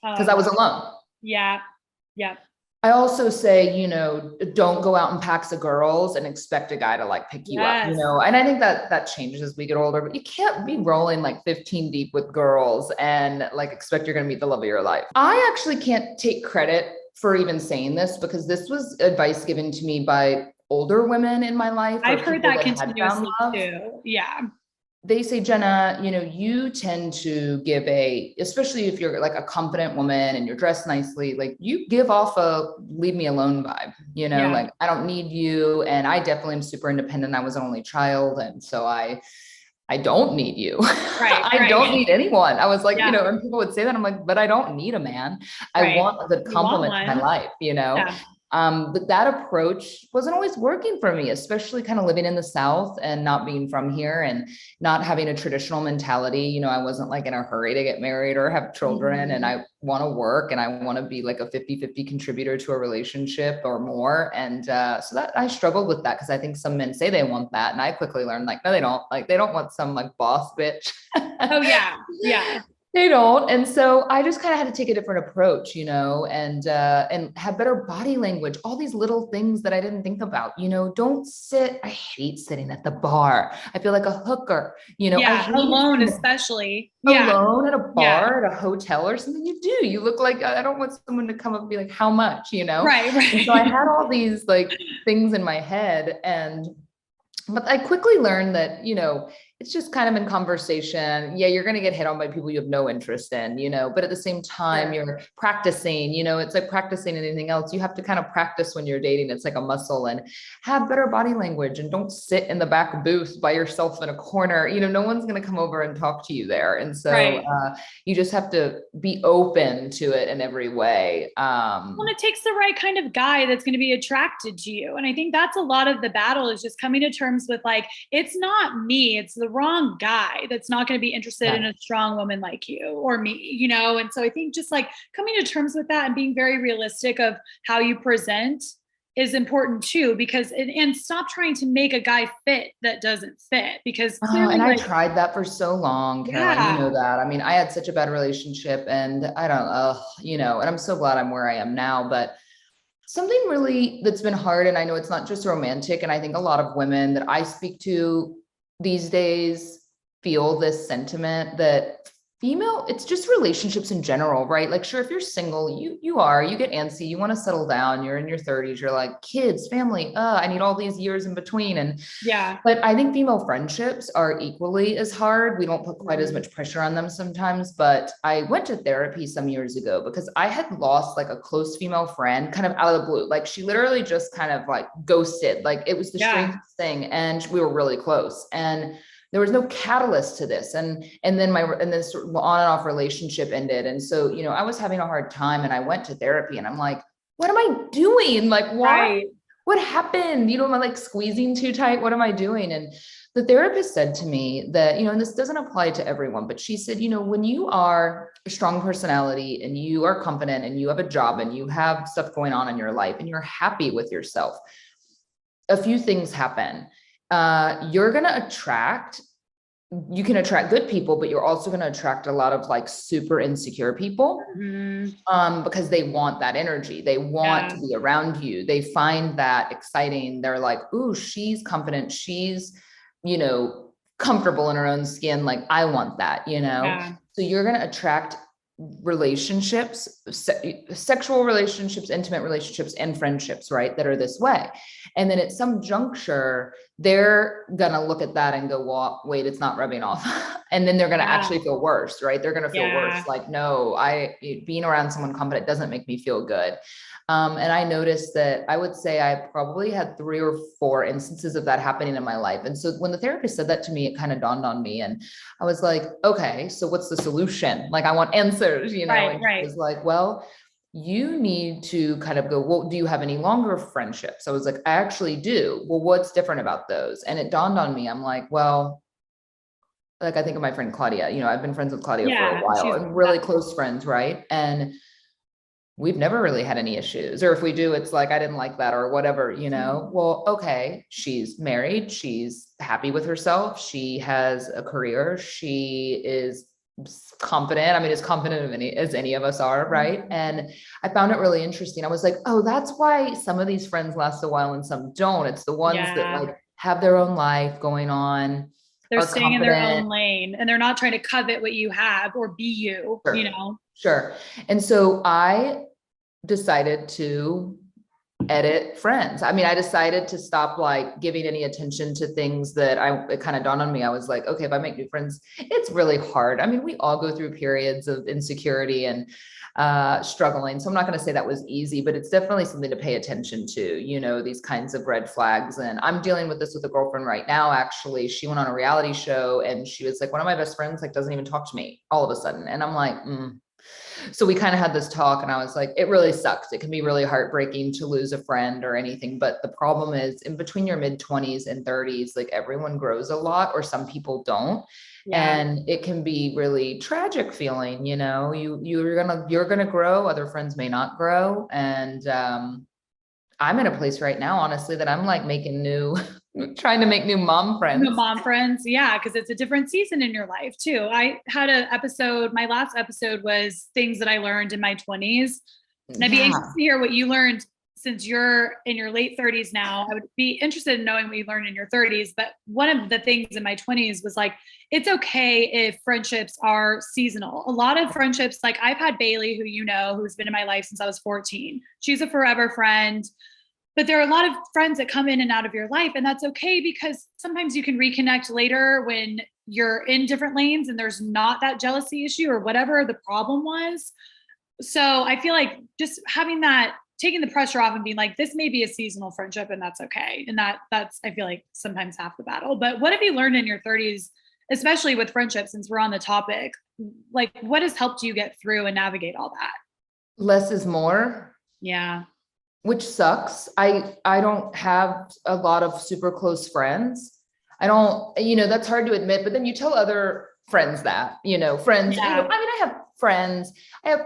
because I was alone. Yeah. I also say, don't go out in packs of girls and expect a guy to like pick you up, and I think that changes as we get older, but you can't be rolling like 15 deep with girls and like expect you're going to meet the love of your life. I actually can't take credit for even saying this because this was advice given to me by older women in my life. I've heard that continuously too. Yeah. They say, Jenna, you tend to give especially if you're like a confident woman and you're dressed nicely, like you give off a leave me alone vibe, like I don't need you. And I definitely am super independent. I was an only child. And so I don't need you. I don't need anyone. I was like, and people would say that. I'm like, but I don't need a man. I want a good compliment in my life, But that approach wasn't always working for me, especially kind of living in the South and not being from here and not having a traditional mentality. I wasn't like in a hurry to get married or have children. And I want to work and I want to be like a 50-50 contributor to a relationship or more. And so that I struggled with that because I think some men say they want that. And I quickly learned like, no, they don't. Like, they don't want some like boss bitch. Oh, yeah. Yeah. They don't. And so I just kind of had to take a different approach, and have better body language, all these little things that I didn't think about, don't sit. I hate sitting at the bar. I feel like a hooker, I Yeah, hate alone sitting especially. Yeah. alone at a Yeah. bar, at a hotel or something. You look like, I don't want someone to come up and be like, how much. Right, And so I right. had all these like things in my head, but I quickly learned that, it's just kind of in conversation. Yeah, you're going to get hit on by people you have no interest in, but at the same time, Sure. you're practicing, it's like practicing anything else. You have to kind of practice when you're dating. It's like a muscle, and have better body language, and don't sit in the back booth by yourself in a corner. No one's going to come over and talk to you there. And so Right. you just have to be open to it in every way. Well, it takes the right kind of guy that's going to be attracted to you. And I think that's a lot of the battle, is just coming to terms with like, it's not me, it's the wrong guy that's not going to be interested in a strong woman like you or me. And so I think just like coming to terms with that and being very realistic of how you present is important too, because and stop trying to make a guy fit that doesn't fit, because clearly, and I like, tried that for so long, Caroline, yeah, that. I mean, I had such a bad relationship, and I don't, and I'm so glad I'm where I am now, but something really that's been hard, and I know it's not just romantic, and I think a lot of women that I speak to these days feel this sentiment that it's just relationships in general, right? Like, sure, if you're single, you get antsy, you want to settle down, you're in your 30s, you're like, kids, family, I need all these years in between. And yeah, but I think female friendships are equally as hard. We don't put quite as much pressure on them sometimes, but I went to therapy some years ago because I had lost like a close female friend kind of out of the blue. Like, she literally just kind of like ghosted. Like, it was the strangest thing. And we were really close. And there was no catalyst to this. And then sort of on and off relationship ended. And so, I was having a hard time, and I went to therapy, and I'm like, what am I doing? Like, why? right. What happened? Am I like squeezing too tight? What am I doing? And the therapist said to me that, and this doesn't apply to everyone, but she said, when you are a strong personality, and you are confident, and you have a job, and you have stuff going on in your life, and you're happy with yourself, a few things happen. You're going to attract you can attract good people, but you're also going to attract a lot of like super insecure people, because they want that energy. They want to be around you. They find that exciting. They're like, ooh, she's confident. She's, comfortable in her own skin. Like, I want that, So you're going to attract relationships, sexual relationships, intimate relationships, and friendships, right, that are this way. And then at some juncture, they're gonna look at that and go, well, wait, it's not rubbing off. And then they're gonna actually feel worse, right? They're gonna feel worse. Like, no, being around someone confident doesn't make me feel good. And I noticed that I would say I probably had 3 or 4 instances of that happening in my life. And so when the therapist said that to me, it kind of dawned on me, and I was like, okay, so what's the solution? Like, I want answers, and she was like, well, you need to kind of go, well, do you have any longer friendships? I was like, I actually do. Well, what's different about those? And it dawned on me. I'm like, well, like, I think of my friend Claudia, I've been friends with Claudia for a while, and really close friends. Right. And we've never really had any issues, or if we do, it's like, I didn't like that or whatever, well, okay. She's married. She's happy with herself. She has a career. She is confident. I mean, as confident as any of us are. Right. And I found it really interesting. I was like, oh, that's why some of these friends last a while and some don't. It's the ones that like have their own life going on. They're staying in their own lane, and they're not trying to covet what you have or be you, Sure. And so I decided to edit friends. I mean, I decided to stop like giving any attention to things that it kind of dawned on me. I was like, okay, if I make new friends, it's really hard. I mean, we all go through periods of insecurity and struggling. So I'm not going to say that was easy, but it's definitely something to pay attention to, these kinds of red flags. And I'm dealing with this with a girlfriend right now. Actually, she went on a reality show, and she was like, one of my best friends, like, doesn't even talk to me all of a sudden. And I'm like, So we kind of had this talk, and I was like, it really sucks. It can be really heartbreaking to lose a friend or anything. But the problem is, in between your mid 20s and 30s, like, everyone grows a lot, or some people don't. And it can be really tragic feeling, you're going to grow. Other friends may not grow. And, I'm in a place right now, honestly, that I'm like making new Trying to make new mom friends. New mom friends. Yeah. Cause it's a different season in your life too. I had an episode, my last episode was things that I learned in my 20s. And I'd be anxious to hear what you learned since you're in your late 30s now. I would be interested in knowing what you learned in your 30s. But one of the things in my 20s was like, it's okay if friendships are seasonal. A lot of friendships, like I've had Bailey, who you know, who's been in my life since I was 14. She's a forever friend. But there are a lot of friends that come in and out of your life, and that's okay because sometimes you can reconnect later when you're in different lanes and there's not that jealousy issue or whatever the problem was. So I feel like just having that, taking the pressure off and being like, this may be a seasonal friendship and that's okay. And that's, I feel like sometimes half the battle. But what have you learned in your 30s, especially with friendships, since we're on the topic? Like, what has helped you get through and navigate all that? Less is more. Yeah. Which sucks. I don't have a lot of super close friends. I don't, that's hard to admit, but then you tell other friends that, friends, Yeah. I have friends. I have,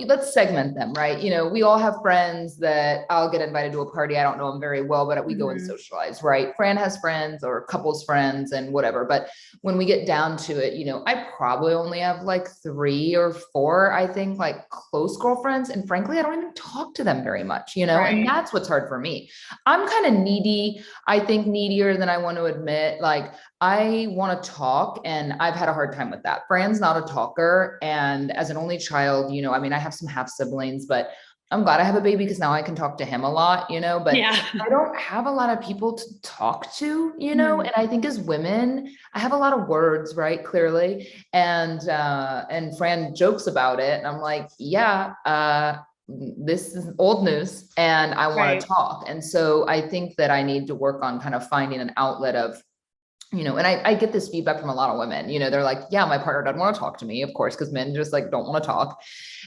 let's segment them, right? We all have friends that I'll get invited to a party. I don't know them very well, but we go and socialize, right? Fran has friends or couples friends and whatever. But when we get down to it, I probably only have like 3 or 4, I think, like close girlfriends. And frankly, I don't even talk to them very much, Right. and that's what's hard for me. I'm kind of needy. I think needier than I want to admit. Like, I want to talk, and I've had a hard time with that. Fran's not a talker. And as an only child, I have some half siblings, but I'm glad I have a baby because now I can talk to him a lot, but Yeah. I don't have a lot of people to talk to, and I think as women, I have a lot of words, right? Clearly. And Fran jokes about it. And I'm like, yeah, this is old news and I want to talk. And so I think that I need to work on kind of finding an outlet of, and I get this feedback from a lot of women, they're like, yeah, my partner doesn't want to talk to me, of course, because men just like don't want to talk.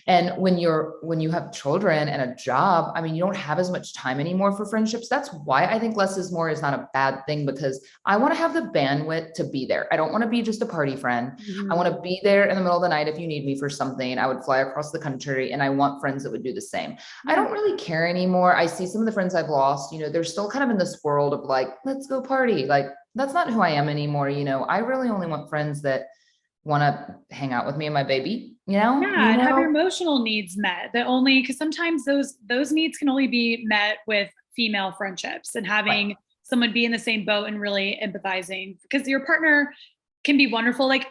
And when you have children and a job, you don't have as much time anymore for friendships. That's why I think less is more is not a bad thing, because I want to have the bandwidth to be there. I don't want to be just a party friend. I want to be there in the middle of the night. If you need me for something, I would fly across the country, and I want friends that would do the same. I don't really care anymore. I see some of the friends I've lost, they're still kind of in this world of like, let's go party. Like, that's not who I am anymore. I really only want friends that want to hang out with me and my baby, Yeah, and have your emotional needs met. Because sometimes those needs can only be met with female friendships, and having someone be in the same boat and really empathizing, because your partner can be wonderful. Like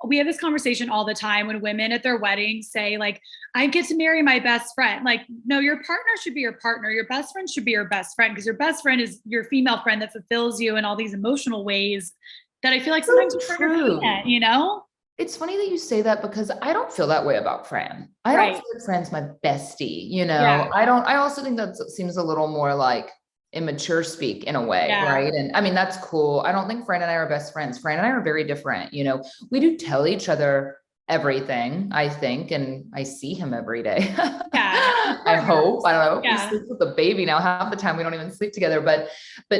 we have this conversation all the time when women at their weddings say like, I get to marry my best friend. Like, no, your partner should be your partner. Your best friend should be your best friend, because your best friend is your female friend that fulfills you in all these emotional ways that I feel like sometimes your partner can't, It's funny that you say that, because I don't feel that way about Fran. I don't feel like Fran's my bestie, Yeah. I also think that seems a little more like immature speak in a way, right? And that's cool. I don't think Fran and I are best friends. Fran and I are very different. We do tell each other everything, I think, and I see him every day. Yeah. I hope. I don't know. Yeah. He sleeps with the baby now. Half the time we don't even sleep together. But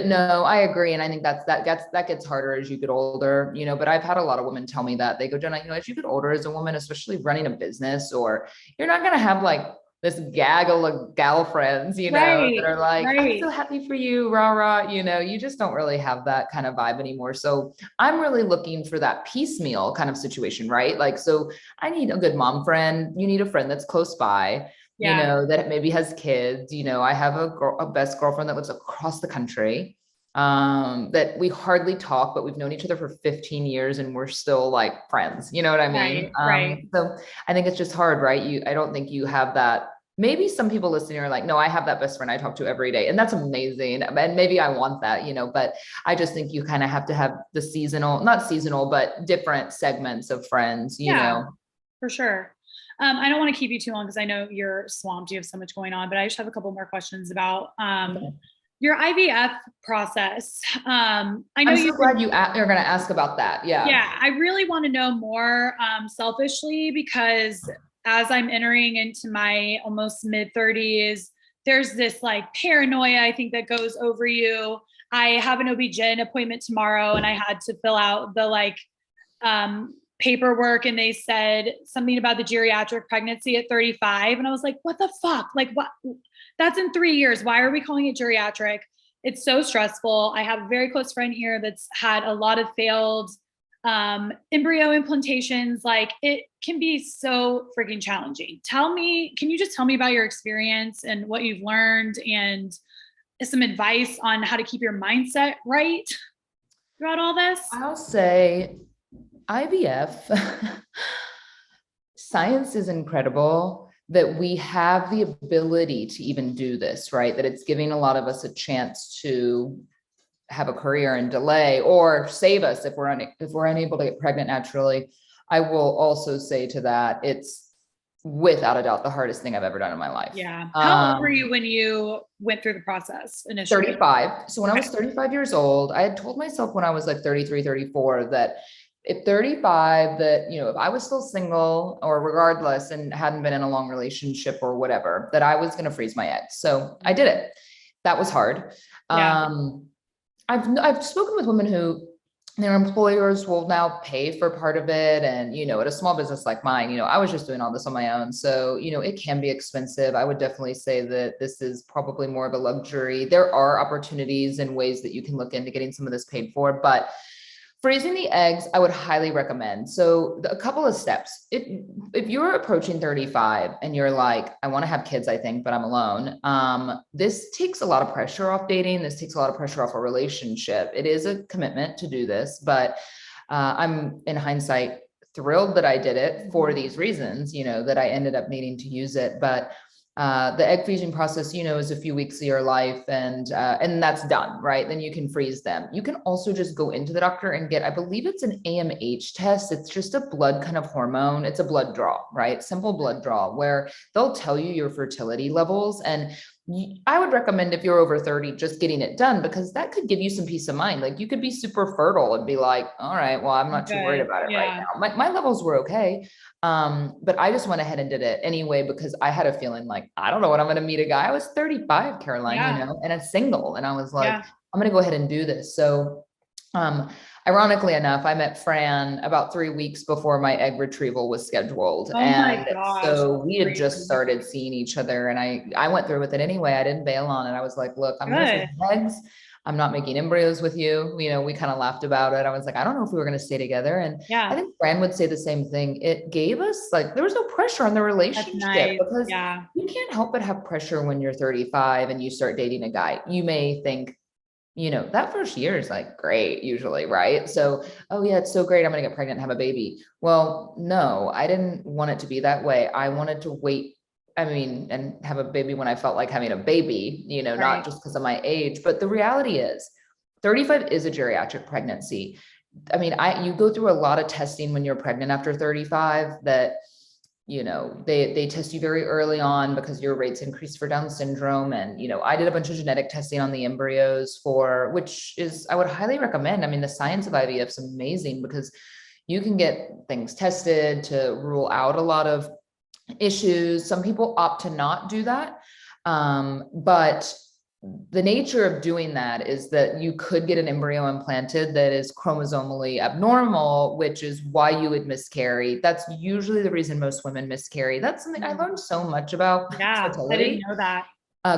no, I agree. And I think that gets harder as you get older, but I've had a lot of women tell me that. They go, Jenna, as you get older as a woman, especially running a business, or you're not gonna have like this gaggle of gal friends, that are like, I'm so happy for you, rah, rah, you just don't really have that kind of vibe anymore. So I'm really looking for that piecemeal kind of situation, right? Like, so I need a good mom friend. You need a friend that's close by, that maybe has kids. I have a best girlfriend that lives across the country, that we hardly talk, but we've known each other for 15 years and we're still like friends. You know what I mean? Right. So I think it's just hard, right? I don't think you have that. Maybe some people listening are like, no, I have that best friend I talk to every day. And that's amazing. And maybe I want that, but I just think you kind of have to have the not seasonal, but different segments of friends, For sure. I don't want to keep you too long because I know you're swamped. You have so much going on, but I just have a couple more questions about, your IVF process. I know I'm so glad you're going to ask about that. Yeah. Yeah. I really want to know more, selfishly, because as I'm entering into my almost mid-30s, there's this like paranoia, I think, that goes over you. I have an OB-GYN appointment tomorrow, and I had to fill out the paperwork, and they said something about the geriatric pregnancy at 35. And I was like, what the fuck? Like, what? That's in 3 years. Why are we calling it geriatric? it's so stressful. I have a very close friend here that's had a lot of failed embryo implantations. Like, it can be so freaking challenging. Can you just tell me about your experience and what you've learned and some advice on how to keep your mindset right throughout all this? I'll say IVF, science is incredible that we have the ability to even do this, right? That it's giving a lot of us a chance to have a career and delay or save us if we're unable to get pregnant naturally. I will also say to that, it's without a doubt the hardest thing I've ever done in my life. Yeah. How old were you when you went through the process initially? 35. So when I was 35 years old, I had told myself when I was like 33, 34, that at 35, that, you know, if I was still single or regardless and hadn't been in a long relationship or whatever, that I was going to freeze my eggs. So I did it. That was hard. Yeah. I've spoken with women who their employers will now pay for part of it. And, you know, at a small business like mine, you know, I was just doing all this on my own. So, you know, it can be expensive. I would definitely say that this is probably more of a luxury. There are opportunities and ways that you can look into getting some of this paid for, but freezing the eggs, I would highly recommend. So a couple of steps. If you're approaching 35 and you're like, I want to have kids, I think, but I'm alone. This takes a lot of pressure off dating. This takes a lot of pressure off a relationship. It is a commitment to do this, but I'm in hindsight thrilled that I did it for these reasons, you know, that I ended up needing to use it. But the egg freezing process, you know, is a few weeks of your life and that's done, right? Then you can freeze them. You can also just go into the doctor and get, I believe it's an AMH test. It's just a blood kind of hormone. It's a blood draw, right? Simple blood draw where they'll tell you your fertility levels. And I would recommend if you're over 30, just getting it done, because that could give you some peace of mind. Like you could be super fertile and be like, all right, well, I'm not too worried about it right now. My levels were okay. But I just went ahead and did it anyway, because I had a feeling like, I don't know when I'm going to meet a guy. I was 35, Caroline, you know, and a single. And I was like, I'm going to go ahead and do this. So, ironically enough, I met Fran about 3 weeks before my egg retrieval was scheduled. Oh and my gosh, so we had just started seeing each other, and I went through with it anyway. I didn't bail on it. I was like, look, I'm going to freeze eggs. I'm not making embryos with you. You know, we kind of laughed about it. I was like, I don't know if we were going to stay together. And I think Fran would say the same thing. It gave us like, there was no pressure on the relationship because you can't help but have pressure when you're 35 and you start dating a guy. You may think, you know, that first year is like great usually, right? So, oh yeah, it's so great. I'm going to get pregnant and have a baby. Well, no, I didn't want it to be that way. I wanted to wait. I mean, and have a baby when I felt like having a baby, you know, not just because of my age, but the reality is 35 is a geriatric pregnancy. I mean, you go through a lot of testing when you're pregnant after 35 that, you know, they test you very early on because your rates increase for Down syndrome. And, you know, I did a bunch of genetic testing on the embryos which is, I would highly recommend. I mean, the science of IVF is amazing because you can get things tested to rule out a lot of issues. Some people opt to not do that. But the nature of doing that is that you could get an embryo implanted that is chromosomally abnormal, which is why you would miscarry. That's usually the reason most women miscarry. That's something I learned so much about fertility. I didn't know that.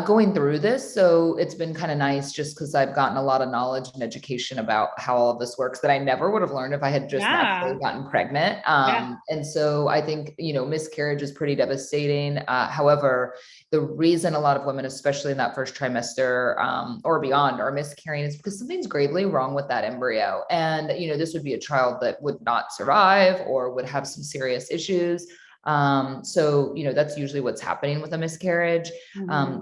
Going through this. So it's been kind of nice just because I've gotten a lot of knowledge and education about how all of this works that I never would have learned if I had just naturally gotten pregnant. And so I think, you know, miscarriage is pretty devastating. However, the reason a lot of women, especially in that first trimester or beyond, are miscarrying is because something's gravely wrong with that embryo. And, you know, this would be a child that would not survive or would have some serious issues. So, you know, that's usually what's happening with a miscarriage,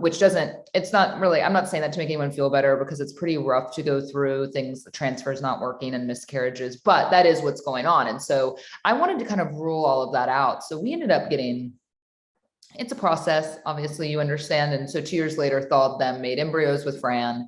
which it's not really, I'm not saying that to make anyone feel better because it's pretty rough to go through things, the transfers not working and miscarriages, but that is what's going on. And so I wanted to kind of rule all of that out. So we ended up it's a process, obviously you understand. And so 2 years later, thawed them, made embryos with Fran.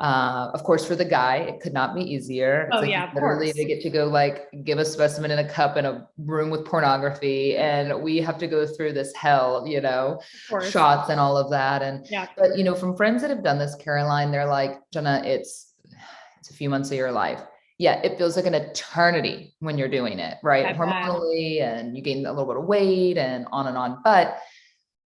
Of course, for the guy, it could not be easier. It's literally they get to go like give a specimen in a cup in a room with pornography. And we have to go through this hell, you know, shots and all of that. And, but, you know, from friends that have done this, Caroline, they're like, Jenna, it's a few months of your life. Yeah, it feels like an eternity when you're doing it, right? Hormonally, and you gain a little bit of weight and on. But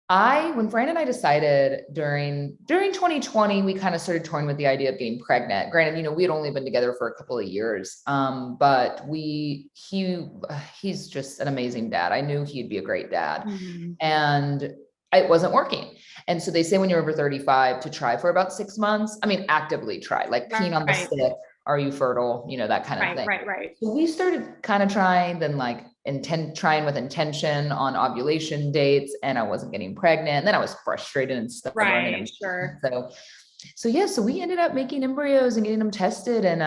When Fran and I decided during 2020, we kind of started toying with the idea of getting pregnant. Granted, we had only been together for a couple of years. But he's just an amazing dad. I knew he'd be a great dad. Mm-hmm. And it wasn't working. And so they say when you're over 35 to try for about 6 months. I mean, actively try, like peeing on the stick. Are you fertile? That kind of thing. Right. So we started kind of trying, then like trying with intention on ovulation dates, and I wasn't getting pregnant. And then I was frustrated and stubborn. Right, sure. So we ended up making embryos and getting them tested. And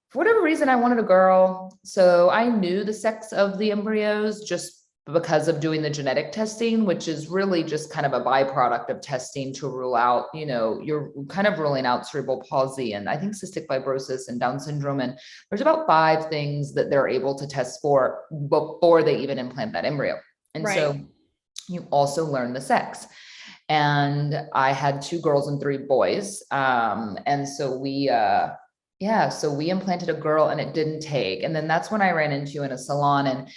for whatever reason, I wanted a girl. So I knew the sex of the embryos just because of doing the genetic testing, which is really just kind of a byproduct of testing to rule out, you're kind of ruling out cerebral palsy and I think cystic fibrosis and Down syndrome. And there's about 5 things that they're able to test for before they even implant that embryo. And so you also learn the sex. And I had 2 girls and 3 boys. And so we implanted a girl and it didn't take. And then that's when I ran into you in a salon, and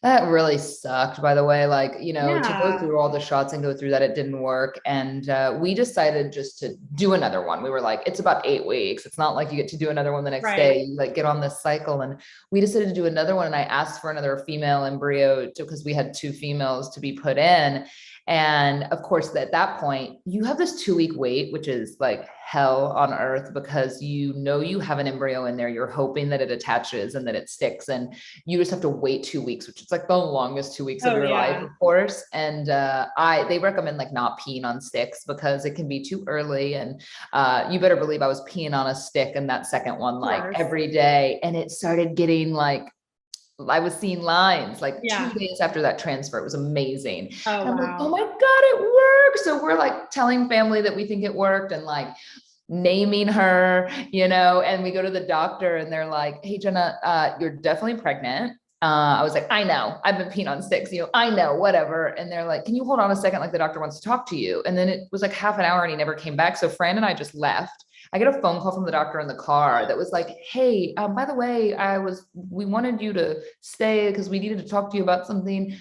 that really sucked, by the way, to go through all the shots and go through that, it didn't work. And we decided just to do another one. We were like, it's about 8 weeks. It's not like you get to do another one the next day. You get on this cycle. And we decided to do another one. And I asked for another female embryo because we had 2 females to be put in. And of course, at that point, you have this 2-week wait, which is like hell on earth because you have an embryo in there. You're hoping that it attaches and that it sticks. And you just have to wait 2 weeks, which is like the longest 2 weeks of your life, of course. And they recommend like not peeing on sticks because it can be too early. And you better believe I was peeing on a stick in that second one, like every day. And it started getting like, I was seeing lines like 2 days after that transfer. It was amazing. I'm like, oh my God, it worked. So we're like telling family that we think it worked and like naming her, and we go to the doctor and they're like, hey, Jenna, you're definitely pregnant. I was like, I know, I've been peeing on sticks, I know, whatever. And they're like, can you hold on a second? Like the doctor wants to talk to you. And then it was like half an hour and he never came back. So Fran and I just left. I get a phone call from the doctor in the car that was like, hey, by the way, we wanted you to stay because we needed to talk to you about something.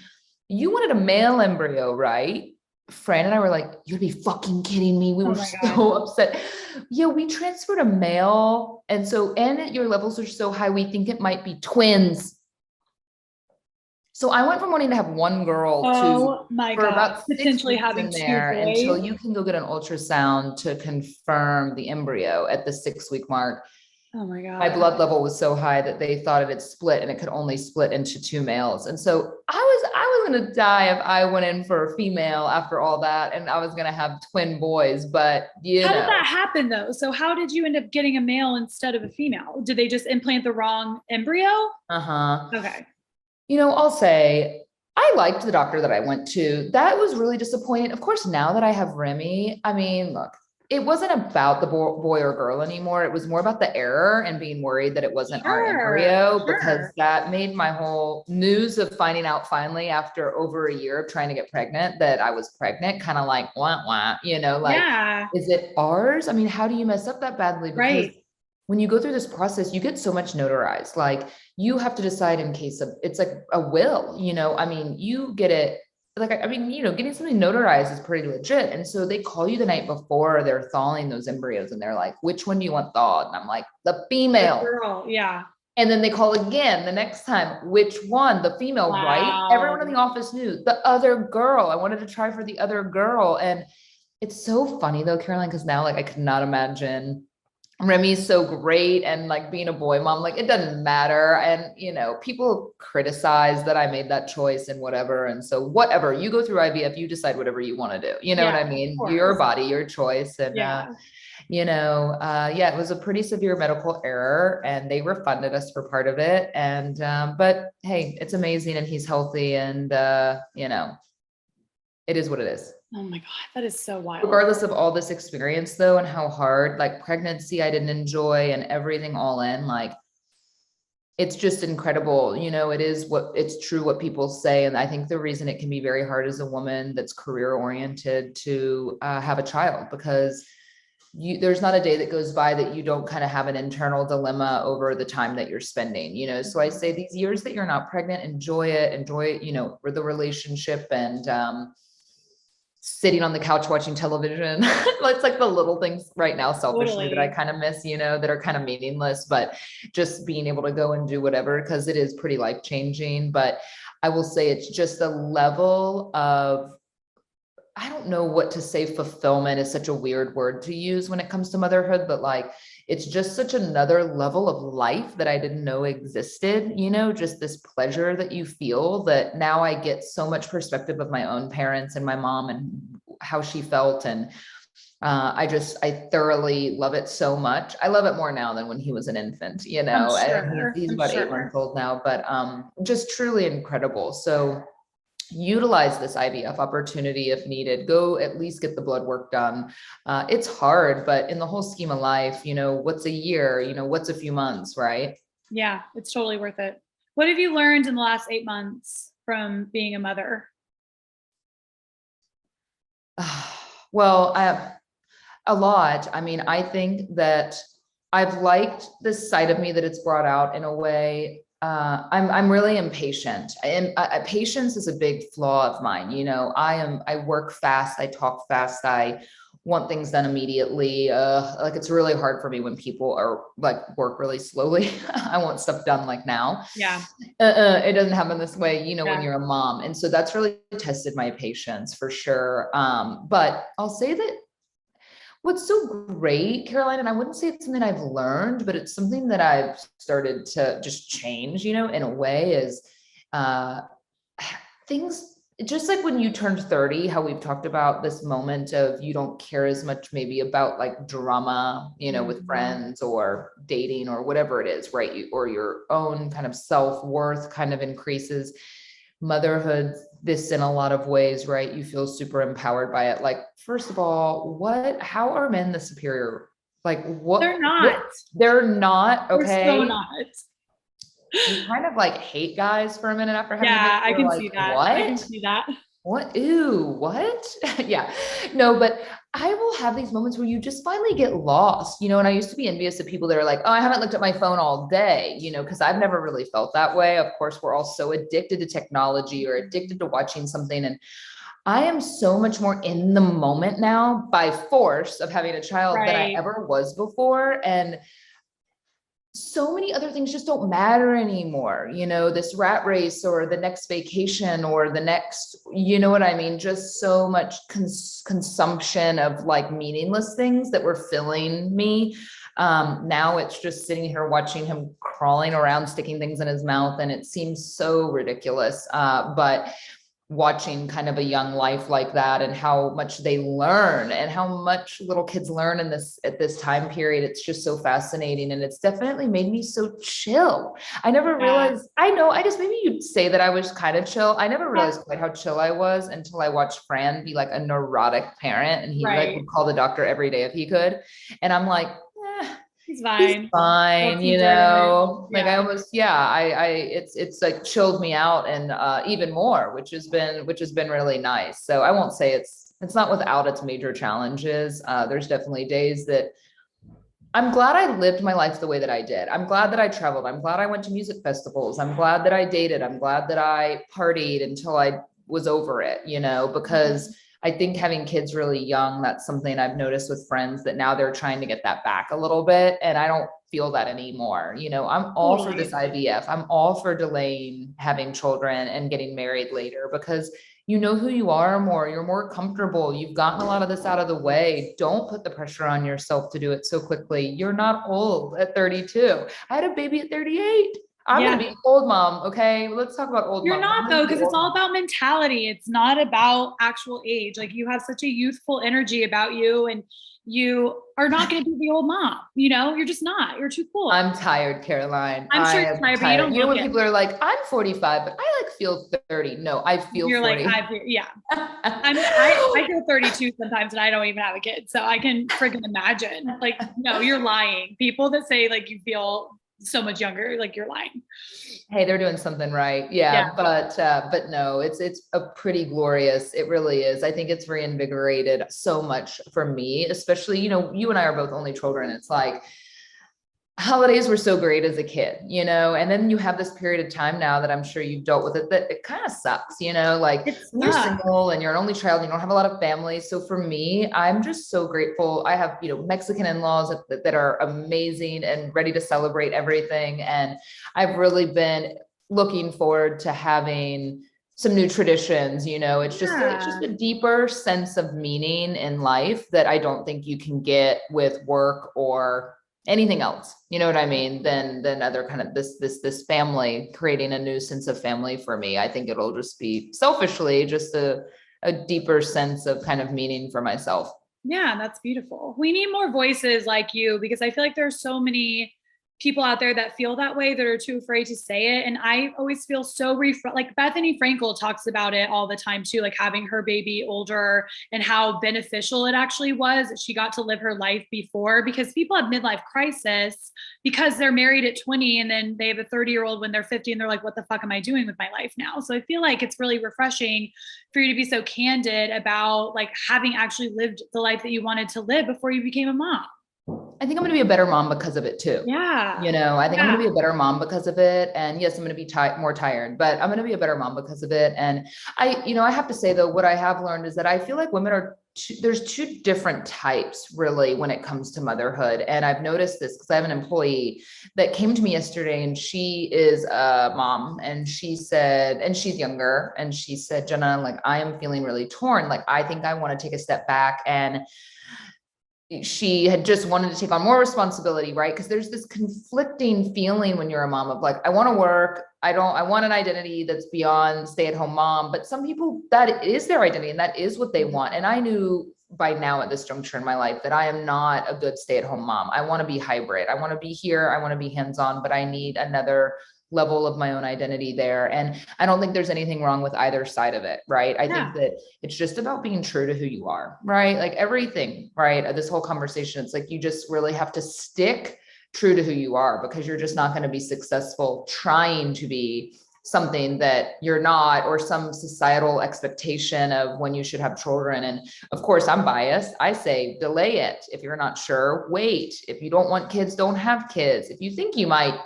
You wanted a male embryo, right? Fran and I were like, you'd be fucking kidding me. We were so upset. Yeah, we transferred a male. And your levels are so high, we think it might be twins. So I went from wanting to have 1 girl for about potentially having 2 there until you can go get an ultrasound to confirm the embryo at the 6-week mark. Oh my God. My blood level was so high that they thought it had split and it could only split into 2 males. And so I was going to die if I went in for a female after all that. And I was going to have twin boys, but how did that happen though? So how did you end up getting a male instead of a female? Did they just implant the wrong embryo? Okay. I'll say I liked the doctor that I went to. That was really disappointing. Of course, now that I have Remy, I mean, look, it wasn't about the boy or girl anymore. It was more about the error and being worried that it wasn't our embryo because that made my whole news of finding out finally after over a year of trying to get pregnant that I was pregnant, kind of like, wah, wah, is it ours? I mean, how do you mess up that badly? Because when you go through this process, you get so much notarized. Like you have to decide in case of, it's like a will, I mean, you get it. Getting something notarized is pretty legit. And so they call you the night before they're thawing those embryos and they're like, which one do you want thawed? And I'm like, the female. The girl, yeah. And then they call again the next time, which one? The female, right? Everyone in the office knew the other girl. I wanted to try for the other girl. And it's so funny though, Caroline, because now I could not imagine Remy's so great and being a boy mom, it doesn't matter. And, people criticize that I made that choice and whatever. And so whatever you go through IVF, you decide whatever you want to do. You know what I mean? Your body, your choice. And, it was a pretty severe medical error and they refunded us for part of it. And, but hey, it's amazing. And he's healthy and, it is what it is. Oh my God, that is so wild. Regardless of all this experience though, and how hard, pregnancy, I didn't enjoy and everything all in, it's just incredible. It's true what people say. And I think the reason it can be very hard as a woman that's career oriented to have a child, because there's not a day that goes by that you don't kind of have an internal dilemma over the time that you're spending, so I say these years that you're not pregnant, enjoy it, for the relationship and, sitting on the couch watching television. It's like the little things right now, selfishly, that I Totally. kind of miss, that are kind of meaningless, but just being able to go and do whatever, because it is pretty life changing. But I will say it's just a level of, I don't know what to say. Fulfillment is such a weird word to use when it comes to motherhood, but like, it's just such another level of life that I didn't know existed, just this pleasure that you feel, that now I get so much perspective of my own parents and my mom and how she felt. And I thoroughly love it so much. I love it more now than when he was an infant, I'm and sure. he's I'm about 8 sure. months old now, but just truly incredible. So utilize this IVF opportunity if needed. Go at least get the blood work done. It's hard, but in the whole scheme of life, what's a year, what's a few months, right? Yeah, it's totally worth it. What have you learned in the last 8 months from being a mother? Well, I have a lot. I mean, I think that I've liked this side of me that it's brought out in a way. I'm really impatient, and patience is a big flaw of mine. I work fast, I talk fast, I want things done immediately. Like, it's really hard for me when people are like work really slowly. I want stuff done like now. Yeah. It doesn't happen this way, when Yeah. you're a mom, and so that's really tested my patience for sure. But I'll say that what's so great, Caroline, and I wouldn't say it's something I've learned, but it's something that I've started to just change, in a way, is uh, things just like when you turned 30, how we've talked about this moment of you don't care as much maybe about like drama, with friends or dating or whatever it is, right? Or your own kind of self-worth kind of increases. Motherhood, this in a lot of ways, right? You feel super empowered by it. Like, first of all, how are men the superior? Like, what? They're not. They're not. Okay. They're so not. You kind of like hate guys for a minute after having Yeah, I can like, see that. what? I can see that. What? Ew, what? Yeah. No, but I will have these moments where you just finally get lost, and I used to be envious of people that are like, oh, I haven't looked at my phone all day, because I've never really felt that way. Of course, we're all so addicted to technology or addicted to watching something. And I am so much more in the moment now by force of having a child than I ever was before. And so many other things just don't matter anymore, this rat race or the next vacation or the next, what I mean? Just so much consumption of like meaningless things that were filling me. Now it's just sitting here watching him crawling around, sticking things in his mouth. And it seems so ridiculous. But watching kind of a young life like that and how much they learn and how much little kids learn at this time period. It's just so fascinating. And it's definitely made me so chill. I never realized, I just, maybe you'd say that I was kind of chill. I never realized quite how chill I was until I watched Fran be like a neurotic parent, and he like would call the doctor every day if he could. And I'm like, he's fine. He's fine, like I almost, it's like chilled me out and even more, which has been really nice. So I won't say it's not without its major challenges. There's definitely days that I'm glad I lived my life the way that I did. I'm glad that I traveled. I'm glad I went to music festivals. I'm glad that I dated. I'm glad that I partied until I was over it, because I think having kids really young, that's something I've noticed with friends that now they're trying to get that back a little bit. And I don't feel that anymore. I'm all for this IVF. I'm all for delaying having children and getting married later, because you know who you are more, you're more comfortable. You've gotten a lot of this out of the way. Don't put the pressure on yourself to do it so quickly. You're not old at 32. I had a baby at 38. I'm going to be old mom. Okay. Let's talk about old mom. You're not though, because it's all about mentality. It's not about actual age. Like, you have such a youthful energy about you, and you are not going to be the old mom. You're just not. You're too cool. I'm tired, Caroline. I'm sure you're tired, but you don't when people are like, I'm 45, but I like feel 30. No, I feel you're 40. Like, I feel 32 sometimes, and I don't even have a kid. So I can freaking imagine. Like, no, you're lying. People that say like you feel so much younger, like, you're lying. Hey, they're doing something right. Yeah. But no, it's a pretty glorious, it really is. I think it's reinvigorated so much for me, especially, you and I are both only children. It's like, holidays were so great as a kid, you know, and then you have this period of time now that I'm sure you've dealt with it, that it kind of sucks, you know, like when you're single and you're an only child, and you don't have a lot of family. So for me, I'm just so grateful. I have, you know, Mexican in-laws that are amazing and ready to celebrate everything. And I've really been looking forward to having some new traditions, you know, it's just a deeper sense of meaning in life that I don't think you can get with work or anything else, you know what I mean, than other kind of this family, creating a new sense of family for me. I think it'll just be selfishly just a deeper sense of kind of meaning for myself. Yeah, that's beautiful. We need more voices like you, because I feel like there's so many people out there that feel that way, that are too afraid to say it. And I always feel so like Bethany Frankel talks about it all the time too, like having her baby older and how beneficial it actually was that she got to live her life before, because people have midlife crisis because they're married at 20 and then they have a 30-year-old when they're 50 and they're like, what the fuck am I doing with my life now? So I feel like it's really refreshing for you to be so candid about like having actually lived the life that you wanted to live before you became a mom. I think I'm going to be a better mom because of it too. Yeah. You know, I think I'm going to be a better mom because of it. And yes, I'm going to be more tired, but I'm going to be a better mom because of it. And I have to say though, what I have learned is that I feel like women there's two different types really when it comes to motherhood. And I've noticed this because I have an employee that came to me yesterday, and she is a mom, and she said, and she's younger, and she said, Jenna, like, I am feeling really torn. Like, I think I want to take a step back, and she had just wanted to take on more responsibility, right? Because there's this conflicting feeling when you're a mom of like, I want to work. I want an identity that's beyond stay-at-home mom, but some people, that is their identity and that is what they want. And I knew by now at this juncture in my life that I am not a good stay-at-home mom. I want to be hybrid. I want to be here. I want to be hands-on, but I need another level of my own identity there. And I don't think there's anything wrong with either side of it, right? I think that it's just about being true to who you are, right? Like everything, right? This whole conversation, it's like, you just really have to stick true to who you are, because you're just not going to be successful trying to be something that you're not, or some societal expectation of when you should have children. And of course, I'm biased. I say, delay it. If you're not sure, wait. If you don't want kids, don't have kids. If you think you might,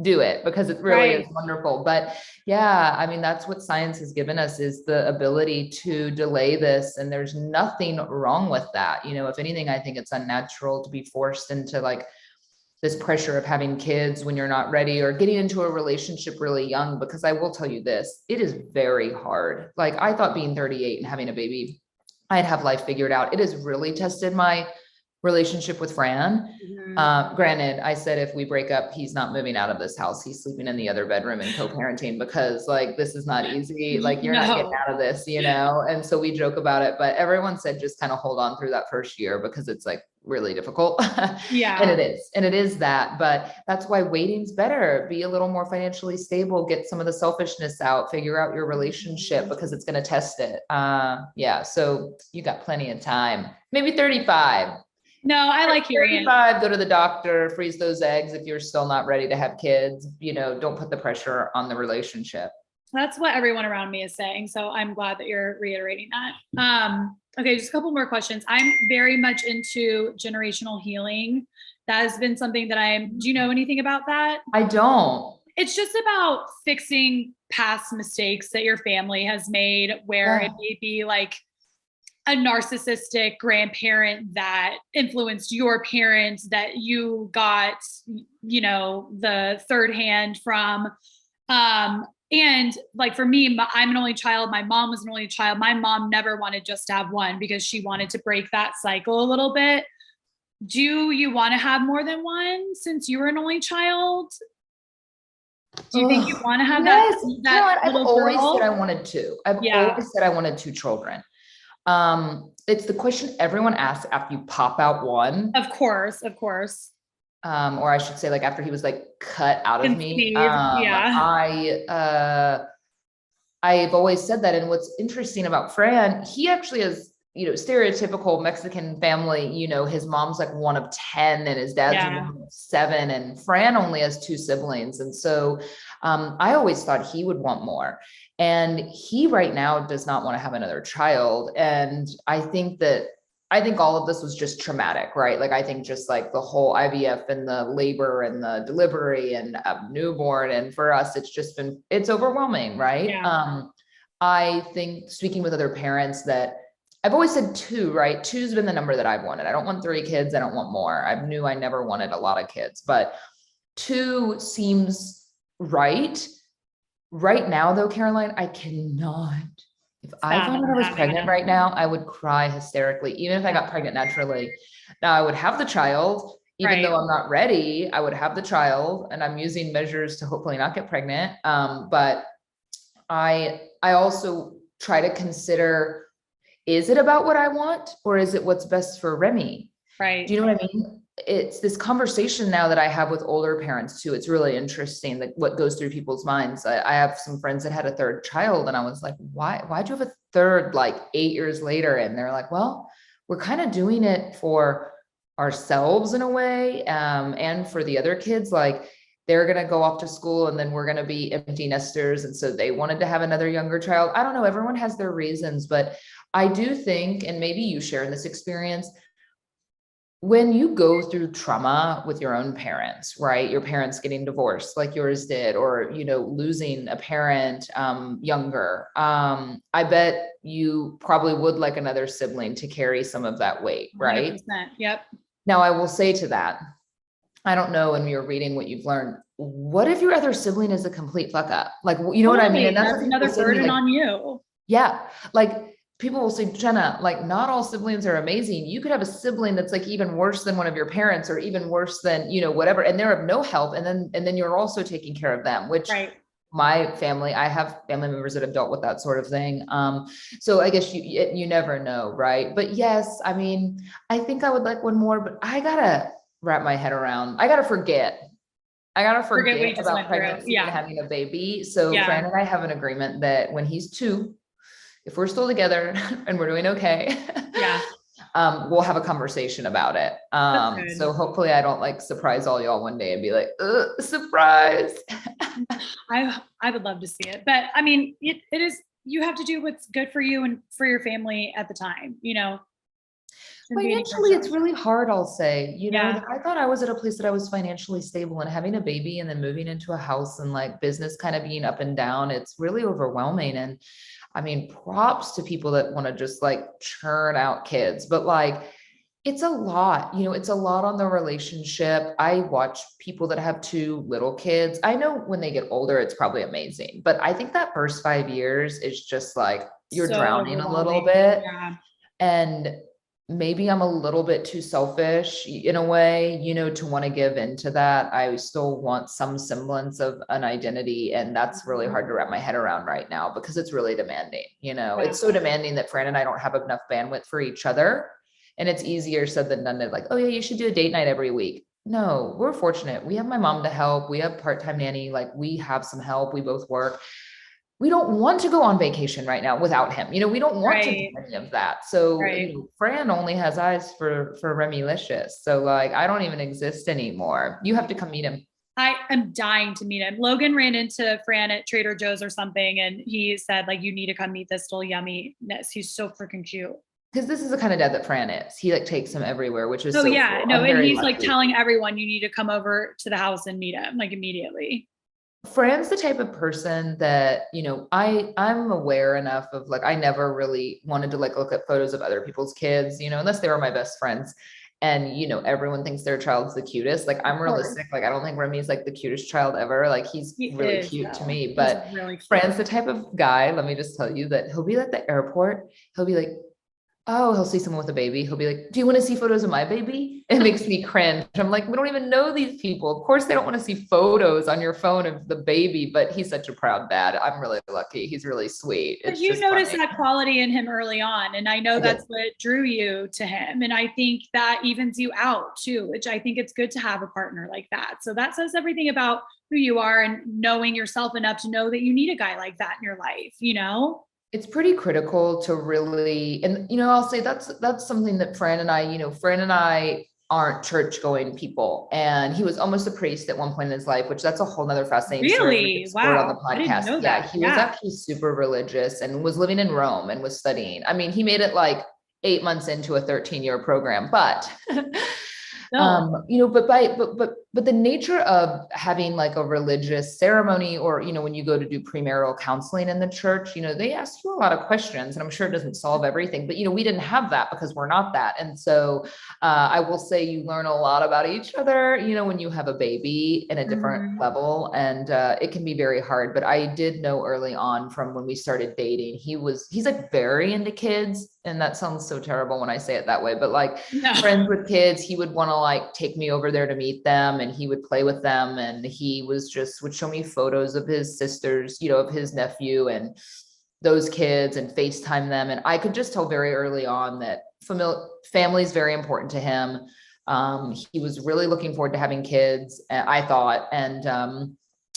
do it, because it really is wonderful. But yeah, I mean, that's what science has given us, is the ability to delay this. And there's nothing wrong with that. You know, if anything, I think it's unnatural to be forced into like this pressure of having kids when you're not ready, or getting into a relationship really young. Because I will tell you this, it is very hard. Like, I thought being 38 and having a baby, I'd have life figured out. It has really tested my relationship with Fran. Granted, I said, if we break up, he's not moving out of this house. He's sleeping in the other bedroom and co-parenting, because like, this is not easy. Like, you're not getting out of this, you know? And so we joke about it, but everyone said, just kind of hold on through that first year, because it's like really difficult. Yeah. And it is that, but that's why waiting's better. Be a little more financially stable, get some of the selfishness out, figure out your relationship, because it's going to test it. Yeah. So you got plenty of time, maybe 35. No, I like hearing it. Go to the doctor, freeze those eggs if you're still not ready to have kids. You know, don't put the pressure on the relationship. That's what everyone around me is saying. So I'm glad that you're reiterating that. Okay, just a couple more questions. I'm very much into generational healing. That has been something that do you know anything about that? I don't. It's just about fixing past mistakes that your family has made, where it may be like a narcissistic grandparent that influenced your parents, that you got, you know, the third hand from. And like for me, I'm an only child. My mom was an only child. My mom never wanted just to have one, because she wanted to break that cycle a little bit. Do you want to have more than one, since you were an only child? Do you think you want to have that? I've always said I wanted two. I've always said I wanted two children. It's the question everyone asks after you pop out one. Of course. Or I should say, like, after he was like cut out of me. I've always said that. And what's interesting about Fran, he actually is, you know, stereotypical Mexican family. You know, his mom's like one of 10 and his dad's one of 7, and Fran only has 2 siblings. And so, I always thought he would want more. And he right now does not want to have another child. And I think that I think all of this was just traumatic, right? Like, I think just like the whole IVF and the labor and the delivery and newborn. And for us, it's overwhelming, right? Yeah. I think speaking with other parents that I've always said two, right? Two's been the number that I've wanted. I don't want 3 kids. I don't want more. I knew I never wanted a lot of kids, but 2 seems right. Right now though, Caroline, I cannot. If I found out I was pregnant right now, I would cry hysterically, even if I got pregnant naturally. Now I would have the child, even though I'm not ready, I would have the child, and I'm using measures to hopefully not get pregnant. But I also try to consider, is it about what I want or is it what's best for Remy? Right. Do you know what I mean? It's this conversation now that I have with older parents too. It's really interesting that what goes through people's minds. I have some friends that had a 3rd child and I was like, why'd you have a 3rd like 8 years later? And they're like, well, we're kind of doing it for ourselves in a way. And for the other kids, like they're going to go off to school and then we're going to be empty nesters. And so they wanted to have another younger child. I don't know. Everyone has their reasons, but I do think, and maybe you share in this experience, when you go through trauma with your own parents, right? Your parents getting divorced like yours did, or, losing a parent younger. I bet you probably would like another sibling to carry some of that weight, right? 100%. Yep. Now I will say to that, I don't know when you're reading what you've learned, what if your other sibling is a complete fuck up? Like, you know what I mean? And that's another burden on you. Yeah. Like, people will say, Jenna, like not all siblings are amazing. You could have a sibling that's like even worse than one of your parents or even worse than, whatever. And they're of no help. And then you're also taking care of them, which my family, I have family members that have dealt with that sort of thing. So I guess you never know. Right. But yes, I mean, I think I would like one more, but I gotta wrap my head around. I gotta forget about pregnancy and having a baby. So Fran and I have an agreement that when he's 2, if we're still together and we're doing okay, we'll have a conversation about it. So hopefully I don't like surprise all y'all one day and be like, surprise. I would love to see it, but I mean, it is, you have to do what's good for you and for your family at the time, Financially, it's really hard, I'll say. I thought I was at a place that I was financially stable, and having a baby and then moving into a house and like business kind of being up and down, it's really overwhelming. And I mean, props to people that want to just like churn out kids, but like, it's a lot, it's a lot on the relationship. I watch people that have 2 little kids. I know when they get older, it's probably amazing, but I think that first 5 years is just like, you're drowning a little bit. And maybe I'm a little bit too selfish in a way, to want to give into that. I still want some semblance of an identity. And that's really hard to wrap my head around right now because it's really demanding. It's so demanding that Fran and I don't have enough bandwidth for each other. And it's easier said than done to like, oh yeah, you should do a date night every week. No, we're fortunate. We have my mom to help. We have part-time nanny. Like we have some help. We both work. We don't want to go on vacation right now without him. We don't want to do any of that. So Fran only has eyes for Remylicious. So like, I don't even exist anymore. You have to come meet him. I am dying to meet him. Logan ran into Fran at Trader Joe's or something. And he said like, you need to come meet this little yumminess. He's so freaking cute. Because this is the kind of dad that Fran is. He like takes him everywhere, which is cool. And he's like telling everyone you need to come over to the house and meet him like immediately. Fran's the type of person that, I'm aware enough of like, I never really wanted to like look at photos of other people's kids, unless they were my best friends. And, everyone thinks their child's the cutest. Like I'm realistic. Like, I don't think Remy's like the cutest child ever. Like he really cute to me, but really Fran's the type of guy, let me just tell you that he'll be at the airport. He'll be like, he'll see someone with a baby. He'll be like, do you want to see photos of my baby? It makes me cringe. I'm like, we don't even know these people. Of course, they don't want to see photos on your phone of the baby, but he's such a proud dad. I'm really lucky. He's really sweet. But you noticed that quality in him early on. And I know that's what drew you to him. And I think that evens you out too, which I think it's good to have a partner like that. So that says everything about who you are and knowing yourself enough to know that you need a guy like that in your life, It's pretty critical to really, and I'll say that's something that Fran and I aren't church going people. And he was almost a priest at one point in his life, which that's a whole nother fascinating story. Wow. On the podcast. I didn't know that. He was actually super religious and was living in Rome and was studying. I mean, he made it like 8 months into a 13-year program, but No. you know, but the nature of having like a religious ceremony, or, you know, when you go to do premarital counseling in the church, you know, they ask you a lot of questions, and I'm sure it doesn't solve everything, but, you know, we didn't have that because we're not that. And so, I will say you learn a lot about each other, you know, when you have a baby in a different level, and, it can be very hard. But I did know early on from when we started dating, he's like very into kids. And that sounds so terrible when I say it that way, but like friends with kids, he would want to like take me over there to meet them, and he would play with them. And he was just would show me photos of his sisters, you know, of his nephew and those kids, and FaceTime them. And I could just tell very early on that family is very important to him. He was really looking forward to having kids, I thought. And,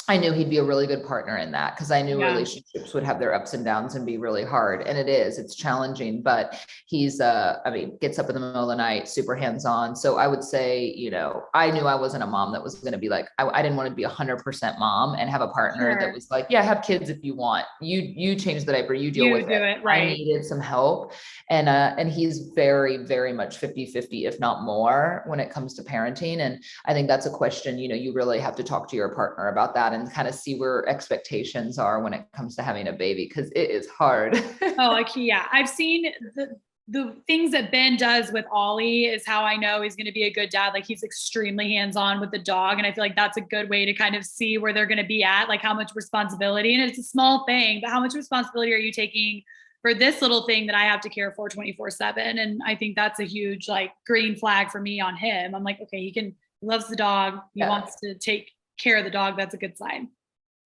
I knew he'd be a really good partner in that, because I knew relationships would have their ups and downs and be really hard. And it's challenging, but he's, I mean, gets up in the middle of the night, super hands-on. So I would say, you know, I knew I wasn't a mom that was going to be like, I didn't want to be 100% mom and have a partner that was like, yeah, have kids if you want, you change the diaper, you deal with it. Right. I needed some help. And he's very, very much 50-50, if not more, when it comes to parenting. And I think that's a question, you know, you really have to talk to your partner about that, and kind of see where expectations are when it comes to having a baby, because it is hard. Oh, like, yeah. I've seen the things that Ben does with Ollie is how I know he's going to be a good dad. Like, he's extremely hands-on with the dog. And I feel like that's a good way to kind of see where they're going to be at, like how much responsibility, and it's a small thing, but how much responsibility are you taking for this little thing that I have to care for 24/7. And I think that's a huge, like, green flag for me on him. I'm like, okay, he loves the dog. He wants to take care of the dog. That's a good sign.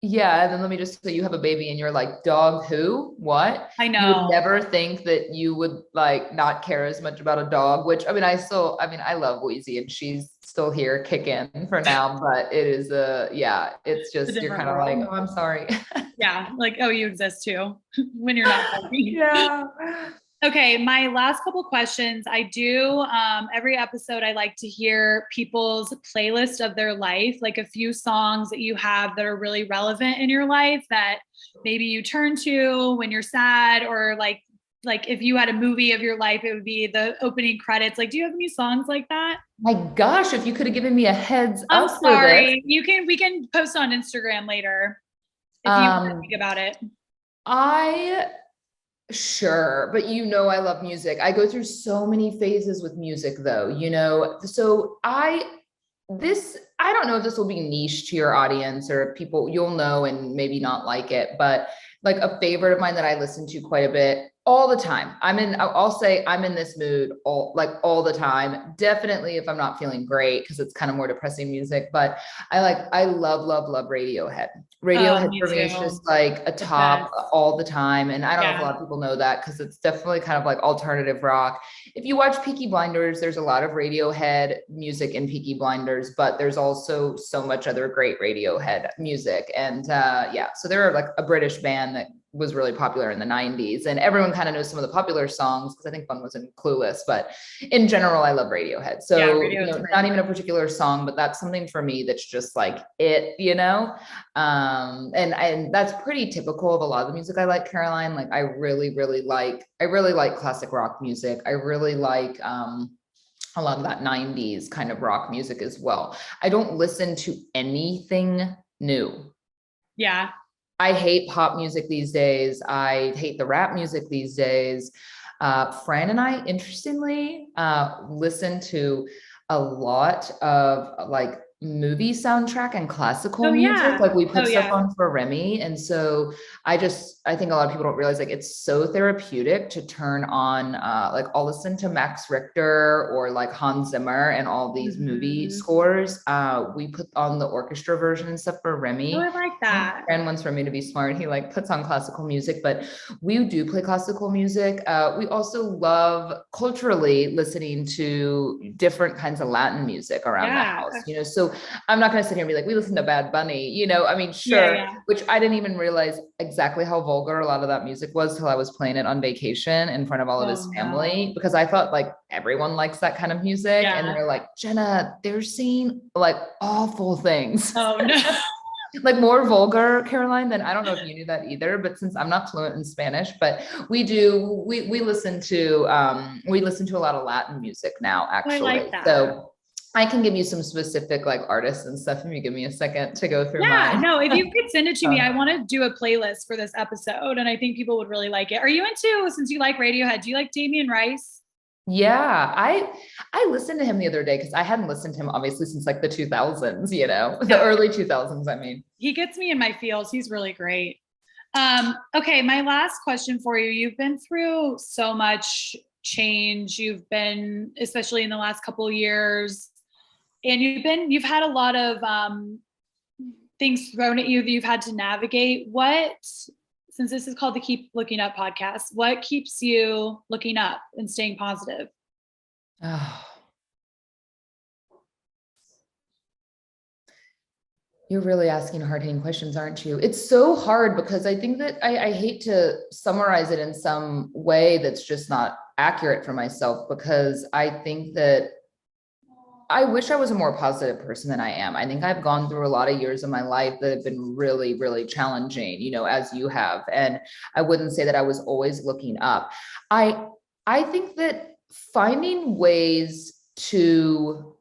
Yeah. And then let me just say, you have a baby and you're like, dog who? What? I know. You would never think that you would like not care as much about a dog, which I mean, I love Wheezy, and she's still here kicking for now, but it is it's just, you're kind of like, oh, I'm sorry. Yeah. Like, oh, you exist too when you're not healthy. Yeah. Okay, my last couple questions. I do every episode, I like to hear people's playlist of their life, like a few songs that you have that are really relevant in your life that maybe you turn to when you're sad, or like if you had a movie of your life, it would be the opening credits. Like, do you have any songs like that? My gosh, if you could have given me a heads I'm up sorry. We can post on Instagram later if you want to think about it. Sure. But you know, I love music. I go through so many phases with music though, you know, so I don't know if this will be niche to your audience, or people you'll know and maybe not like it, but like a favorite of mine that I listen to quite a bit all the time. I'll say I'm in this mood all the time. Definitely if I'm not feeling great, because it's kind of more depressing music, but I love Radiohead. Radiohead for me is just like a top all the time. And I don't know if a lot of people know that, because it's definitely kind of like alternative rock. If you watch Peaky Blinders, there's a lot of Radiohead music in Peaky Blinders, but there's also so much other great Radiohead music. And so they're like a British band that was really popular in the 90s, and everyone kind of knows some of the popular songs, because I think one was in Clueless, but in general, I love Radiohead. So, you know, not even a particular song, but that's something for me that's just like it, you know? And that's pretty typical of a lot of the music I like, Caroline. Like, I really like classic rock music. I really like, a lot of that 90s kind of rock music as well. I don't listen to anything new. Yeah. I hate pop music these days. I hate the rap music these days. Fran and I, interestingly, listen to a lot of like movie soundtrack and classical music. Like, we put stuff on for Remy. And so I think a lot of people don't realize, like, it's so therapeutic to turn on, like, I'll listen to Max Richter or like Hans Zimmer and all these movie scores. We put on the orchestra version and stuff for Remy. Oh, I like that. My friend wants Remy to be smart. He like puts on classical music, but we do play classical music. We also love culturally listening to different kinds of Latin music around the house, you know, so I'm not going to sit here and be like, we listen to Bad Bunny, you know, I mean, sure, which I didn't even realize exactly how vulgar a lot of that music was till I was playing it on vacation in front of all of his family, because I thought like everyone likes that kind of music. And they're like, Jenna, they're saying like awful things. Oh no. like more vulgar, Caroline, than I don't know if you knew that either, but since I'm not fluent in Spanish, but we listen to a lot of Latin music now, Oh, I actually. like that. So I can give you some specific like artists and stuff. If you give me a second to go through Yeah, mine. no, if you could send it to me, I want to do a playlist for this episode, and I think people would really like it. Are you into, since you like Radiohead, do you like Damien Rice? Yeah, I listened to him the other day because I hadn't listened to him obviously since like the 2000s, the Yeah. early 2000s, I mean. He gets me in my feels. He's really great. Okay, my last question for you. You've been through so much change. You've been, especially in the last couple of years, and you've had a lot of things thrown at you that you've had to navigate. Since this is called the Keep Looking Up podcast, what keeps you looking up and staying positive? Oh. You're really asking hard-hitting questions, aren't you? It's so hard because I think that I hate to summarize it in some way that's just not accurate for myself, because I think that I wish I was a more positive person than I am. I think I've gone through a lot of years of my life that have been really, really challenging, as you have. And I wouldn't say that I was always looking up. I think that finding ways to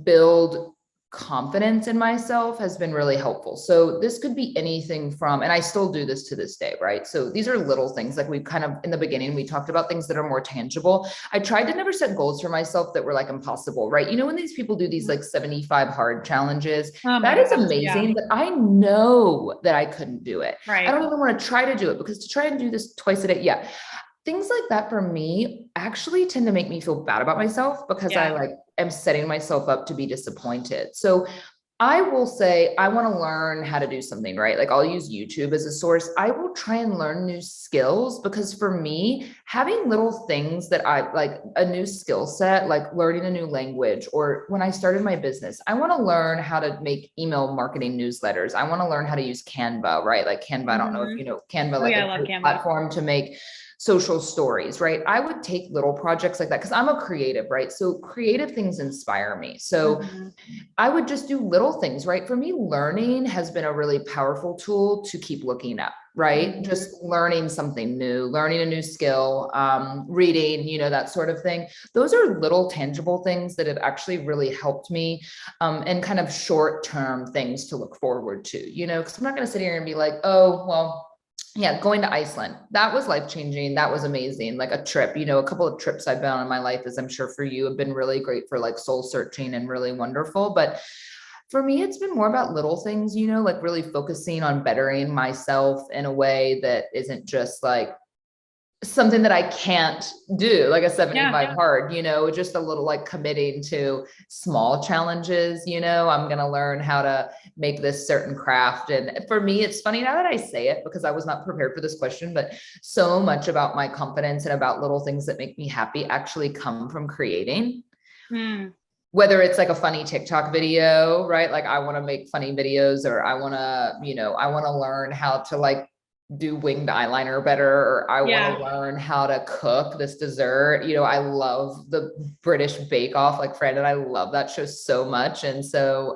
build confidence in myself has been really helpful. So this could be anything from, and I still do this to this day, right? So these are little things, like we kind of, in the beginning, we talked about things that are more tangible. I tried to never set goals for myself that were like impossible, right? When these people do these like 75 hard challenges, that is amazing, but I know that I couldn't do it. Right. I don't even want to try to do it, because to try and do this twice a day, things like that for me actually tend to make me feel bad about myself, because I am setting myself up to be disappointed. So I will say, I want to learn how to do something, right? Like I'll use YouTube as a source. I will try and learn new skills, because for me, having little things that I like, a new skill set, like learning a new language, or when I started my business, I want to learn how to make email marketing newsletters. I want to learn how to use Canva, right? Like Canva, I don't know if you know Canva, like a platform to make social stories, right? I would take little projects like that, because I'm a creative, right? So creative things inspire me. So I would just do little things, right? For me, learning has been a really powerful tool to keep looking up, right? Just learning something new, learning a new skill, reading, that sort of thing. Those are little tangible things that have actually really helped me, and kind of short-term things to look forward to, because I'm not going to sit here and be like, oh, well, going to Iceland, that was life-changing. That was amazing. Like a trip, a couple of trips I've been on in my life, as I'm sure for you, have been really great for like soul searching and really wonderful. But for me, it's been more about little things, like really focusing on bettering myself in a way that isn't just like something that I can't do, like a 75 hard, just a little like committing to small challenges, I'm going to learn how to make this certain craft. And for me, it's funny now that I say it, because I was not prepared for this question, but so much about my confidence and about little things that make me happy actually come from creating. Whether it's like a funny TikTok video, right? Like I want to make funny videos, or I want to learn how to like do winged eyeliner better, or I want to learn how to cook this dessert. I love the British Bake Off, like Fran and I love that show so much. And so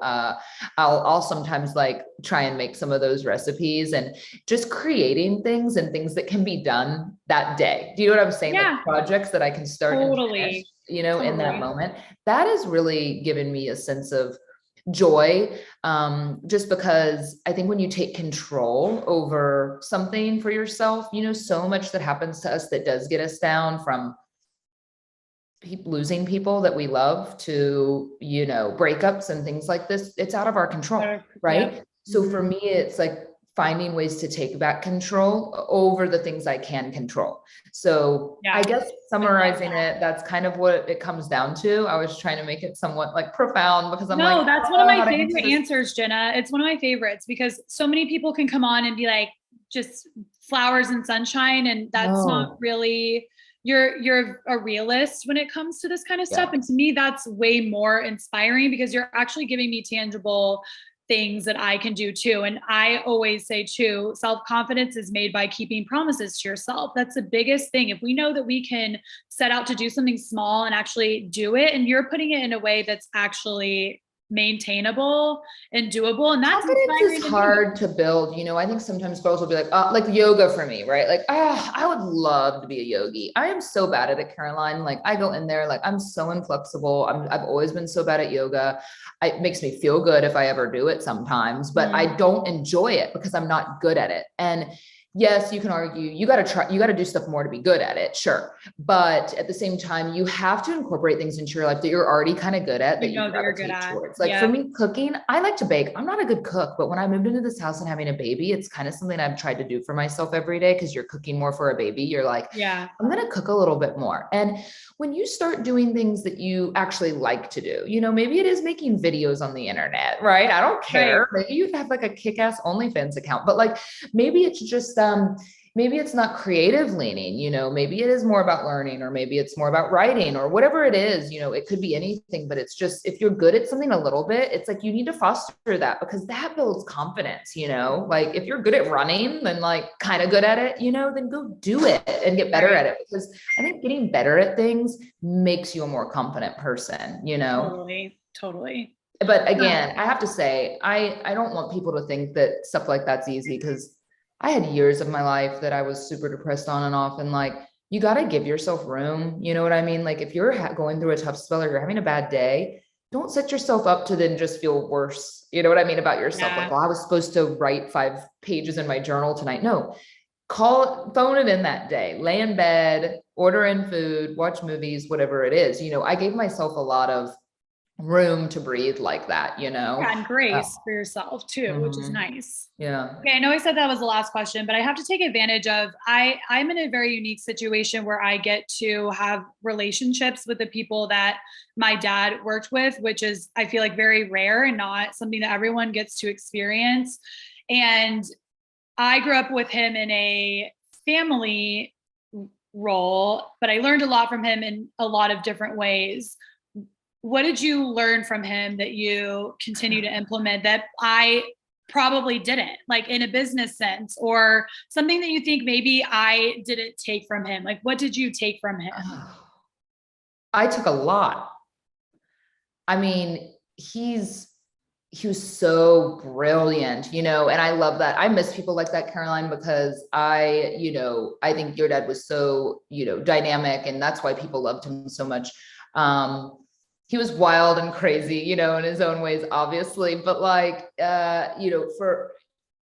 I'll sometimes like try and make some of those recipes, and just creating things and things that can be done that day. Do you know what I'm saying? Like projects that I can start and finish, in that moment. That has really given me a sense of joy, just because I think when you take control over something for yourself, so much that happens to us that does get us down, from losing people that we love to, breakups and things like this, it's out of our control, right? So for me, it's like finding ways to take back control over the things I can control. So I guess summarizing it, that's kind of what it comes down to. I was trying to make it somewhat like profound, because I'm like, that's one of my favorite answers, Jenna. It's one of my favorites, because so many people can come on and be like, just flowers and sunshine. And that's not really, you're a realist when it comes to this kind of stuff. And to me, that's way more inspiring, because you're actually giving me tangible things that I can do too. And I always say too, self-confidence is made by keeping promises to yourself. That's the biggest thing. If we know that we can set out to do something small and actually do it, and you're putting it in a way that's actually maintainable and doable. And that's confidence is hard to build. You know, I think sometimes girls will be like yoga for me, right? Like, I would love to be a yogi. I am so bad at it, Caroline. Like I go in there, like I'm so inflexible. I've always been so bad at yoga. It makes me feel good if I ever do it sometimes, but I don't enjoy it because I'm not good at it. And yes, you can argue, you got to do stuff more to be good at it. Sure. But at the same time, you have to incorporate things into your life that you're already kind of good at, that you gravitate towards. Like for me, cooking, I like to bake. I'm not a good cook, but when I moved into this house and having a baby, it's kind of something I've tried to do for myself every day. Cause you're cooking more for a baby. You're like, I'm going to cook a little bit more. And when you start doing things that you actually like to do, you know, maybe it is making videos on the internet, right? I don't care. Right. Maybe you have like a kick-ass OnlyFans account, but like, maybe it's just, maybe it's not creative leaning, you know, maybe it is more about learning, or maybe it's more about writing, or whatever it is, you know, it could be anything, but it's just, if you're good at something a little bit, it's like, you need to foster that, because that builds confidence, you know, like if you're good at running, then like kind of good at it, you know, then go do it and get better at it. Because I think getting better at things makes you a more confident person, you know? Totally. But again, I have to say, I don't want people to think that stuff like that's easy, because I had years of my life that I was super depressed on and off, and like, you got to give yourself room. You know what I mean? Like if you're going through a tough spell or you're having a bad day, don't set yourself up to then just feel worse. You know what I mean about yourself? Like, well, I was supposed to write 5 pages in my journal tonight. No, phone it in that day, lay in bed, order in food, watch movies, whatever it is. You know, I gave myself a lot of room to breathe like that, you know, and grace for yourself too, which is nice. Yeah. Okay. I know I said that was the last question, but I have to take advantage of, I'm in a very unique situation where I get to have relationships with the people that my dad worked with, which is, I feel like, very rare and not something that everyone gets to experience. And I grew up with him in a family role, but I learned a lot from him in a lot of different ways. What did you learn from him that you continue to implement that I probably didn't, like in a business sense, or something that you think maybe I didn't take from him? Like, what did you take from him? I took a lot. I mean, he was so brilliant, you know, and I love that. I miss people like that, Caroline, because I think your dad was so, you know, dynamic, and that's why people loved him so much. He was wild and crazy, you know, in his own ways, obviously, but like, you know,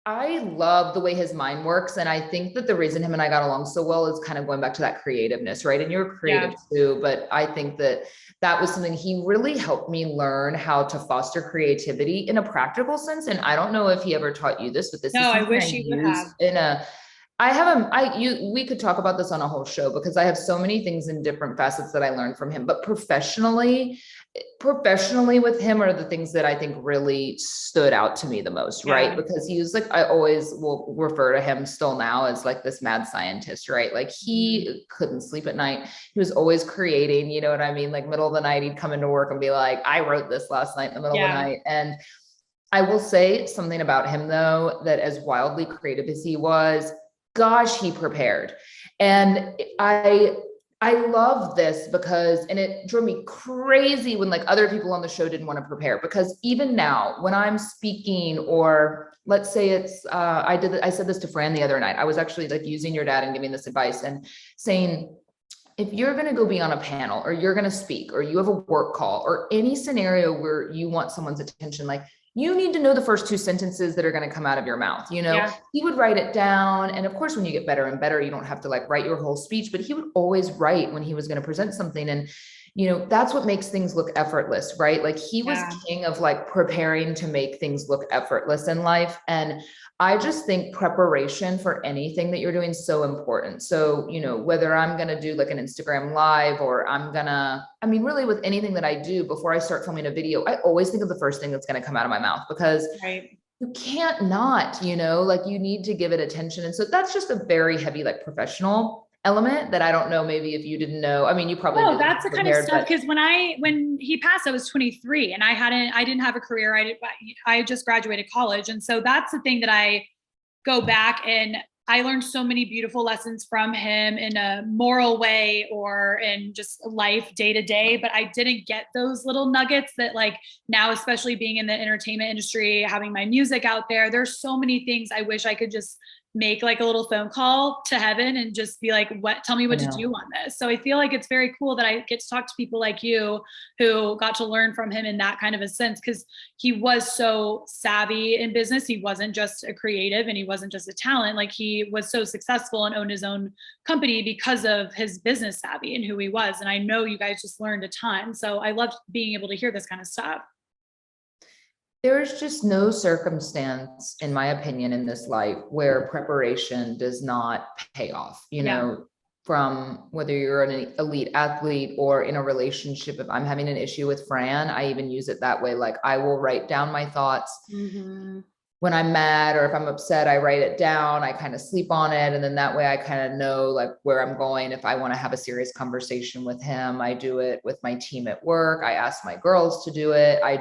I love the way his mind works. And I think that the reason him and I got along so well is kind of going back to that creativeness, right? And you're creative too, but I think that was something he really helped me learn, how to foster creativity in a practical sense. And I don't know if he ever taught you this, but this is something I wish he would have. We could talk about this on a whole show, because I have so many things in different facets that I learned from him, but professionally with him are the things that I think really stood out to me the most, right? Because he was like, I always will refer to him still now as like this mad scientist, right? Like he couldn't sleep at night. He was always creating, you know what I mean? Like middle of the night, he'd come into work and be like, I wrote this last night in the middle of the night. And I will say something about him though, that as wildly creative as he was, gosh, he prepared. And I love this because, and it drove me crazy when like other people on the show didn't want to prepare, because even now when I'm speaking, or let's say it's, I said this to Fran the other night, I was actually like using your dad and giving this advice and saying, if you're going to go be on a panel, or you're going to speak, or you have a work call, or any scenario where you want someone's attention, like you need to know the first 2 sentences that are going to come out of your mouth. You know, he would write it down. And of course, when you get better and better, you don't have to like write your whole speech, but he would always write when he was going to present something. And, you know, that's what makes things look effortless, right? Like he was king of like preparing to make things look effortless in life. And I just think preparation for anything that you're doing is so important. So, you know, whether I'm going to do like an Instagram live, or really with anything that I do, before I start filming a video, I always think of the first thing that's going to come out of my mouth, because you can't not, you know, like you need to give it attention. And so that's just a very heavy, like professional element that I don't know, maybe if you didn't know, I mean, you probably knew that's the kind of stuff. Because when he passed, I was 23 and I didn't have a career. I just graduated college. And so that's the thing that I go back and I learned so many beautiful lessons from him in a moral way or in just life day to day, but I didn't get those little nuggets that like now, especially being in the entertainment industry, having my music out there, there's so many things I wish I could just make like a little phone call to heaven and just be like, tell me what to do on this. So I feel like it's very cool that I get to talk to people like you who got to learn from him in that kind of a sense, because he was so savvy in business. He wasn't just a creative and he wasn't just a talent. Like he was so successful and owned his own company because of his business savvy and who he was. And I know you guys just learned a ton. So I loved being able to hear this kind of stuff. There's just no circumstance, in my opinion, in this life where preparation does not pay off, you know, from whether you're an elite athlete or in a relationship. If I'm having an issue with Fran, I even use it that way. Like I will write down my thoughts when I'm mad, or if I'm upset, I write it down, I kind of sleep on it. And then that way I kind of know like where I'm going. If I want to have a serious conversation with him, I do it with my team at work. I ask my girls to do it. I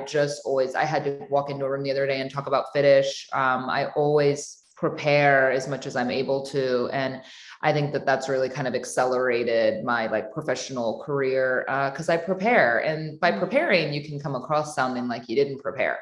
had to walk into a room the other day and talk about Fiddish. I always prepare as much as I'm able to. And I think that that's really kind of accelerated my like professional career because I prepare. And by preparing, you can come across sounding like you didn't prepare.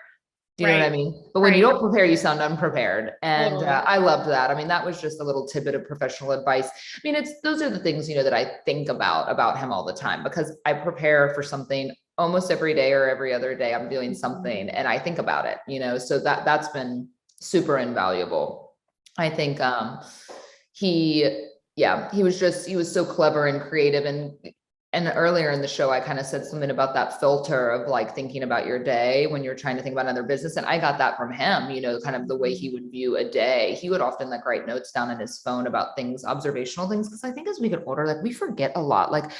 Do you know what I mean? But when you don't prepare, you sound unprepared. And I loved that. I mean, that was just a little tidbit of professional advice. I mean, those are the things, you know, that I think about him all the time, because I prepare for something almost every day or every other day. I'm doing something and I think about it, you know, so that's been super invaluable. I think he was so clever and creative. And earlier in the show, I kind of said something about that filter of like thinking about your day when you're trying to think about another business. And I got that from him, you know, kind of the way he would view a day. He would often like write notes down in his phone about things, observational things. Cause I think as we get older, like we forget a lot. Like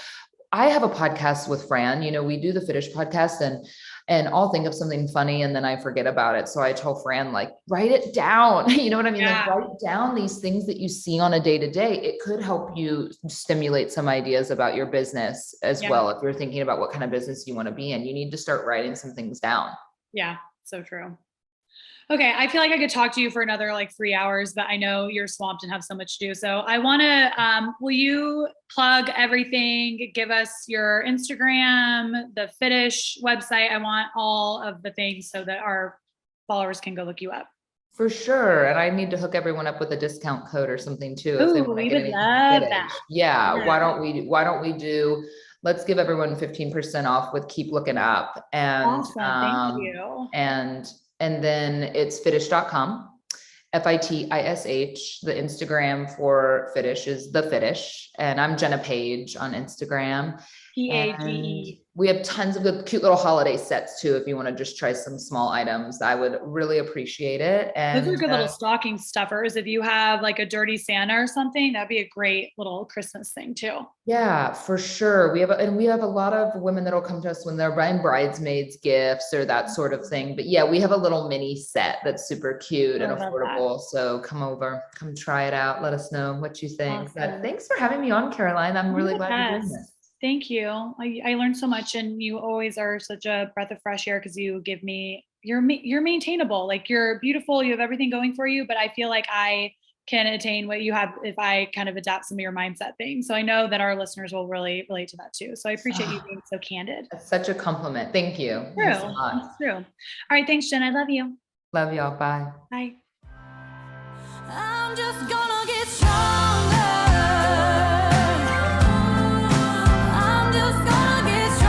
I have a podcast with Fran, you know, we do the Fiddish podcast and I'll think of something funny and then I forget about it. So I tell Fran, like, write it down. You know what I mean? Like write down these things that you see on a day-to-day. It could help you stimulate some ideas about your business as well. If you're thinking about what kind of business you want to be in, you need to start writing some things down. Yeah, so true. Okay, I feel like I could talk to you for another like 3 hours, but I know you're swamped and have so much to do. So I want to, will you plug everything? Give us your Instagram, the Fiddish website. I want all of the things so that our followers can go look you up. For sure. And I need to hook everyone up with a discount code or something too. Ooh, we would love that. Yeah. Why don't we do, let's give everyone 15% off with Keep Looking Up. And, awesome. Thank you. And then it's Fiddish.com, Fitish. The Instagram for Fiddish is The Fiddish. And I'm Jenna Page on Instagram. Page. We have tons of good, cute little holiday sets too. If you want to just try some small items, I would really appreciate it. And those are good little stocking stuffers. If you have like a dirty Santa or something, that'd be a great little Christmas thing too. Yeah, for sure. We have a lot of women that'll come to us when they're buying bridesmaids gifts or that sort of thing. But yeah, we have a little mini set that's super cute and affordable. So come over, come try it out. Let us know what you think. Awesome. But thanks for having me on, Caroline. I'm really glad you're doing this. Thank you. I learned so much, and you always are such a breath of fresh air because you give me, you're maintainable. Like you're beautiful. You have everything going for you, but I feel like I can attain what you have if I kind of adapt some of your mindset things. So I know that our listeners will really relate to that too. So I appreciate you being so candid. That's such a compliment. Thank you. True. It's true. All right. Thanks, Jen. I love you. Love y'all. Bye. Bye. I'm just gonna get stronger. I'm just gonna get stronger.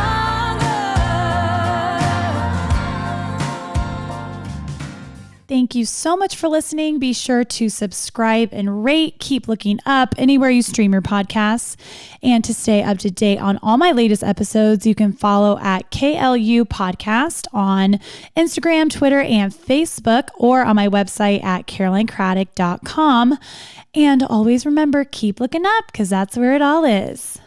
Thank you so much for listening. Be sure to subscribe and rate. Keep Looking Up anywhere you stream your podcasts. And to stay up to date on all my latest episodes, you can follow at KLU Podcast on Instagram, Twitter, and Facebook, or on my website at carolinekraddick.com. And always remember, keep looking up because that's where it all is.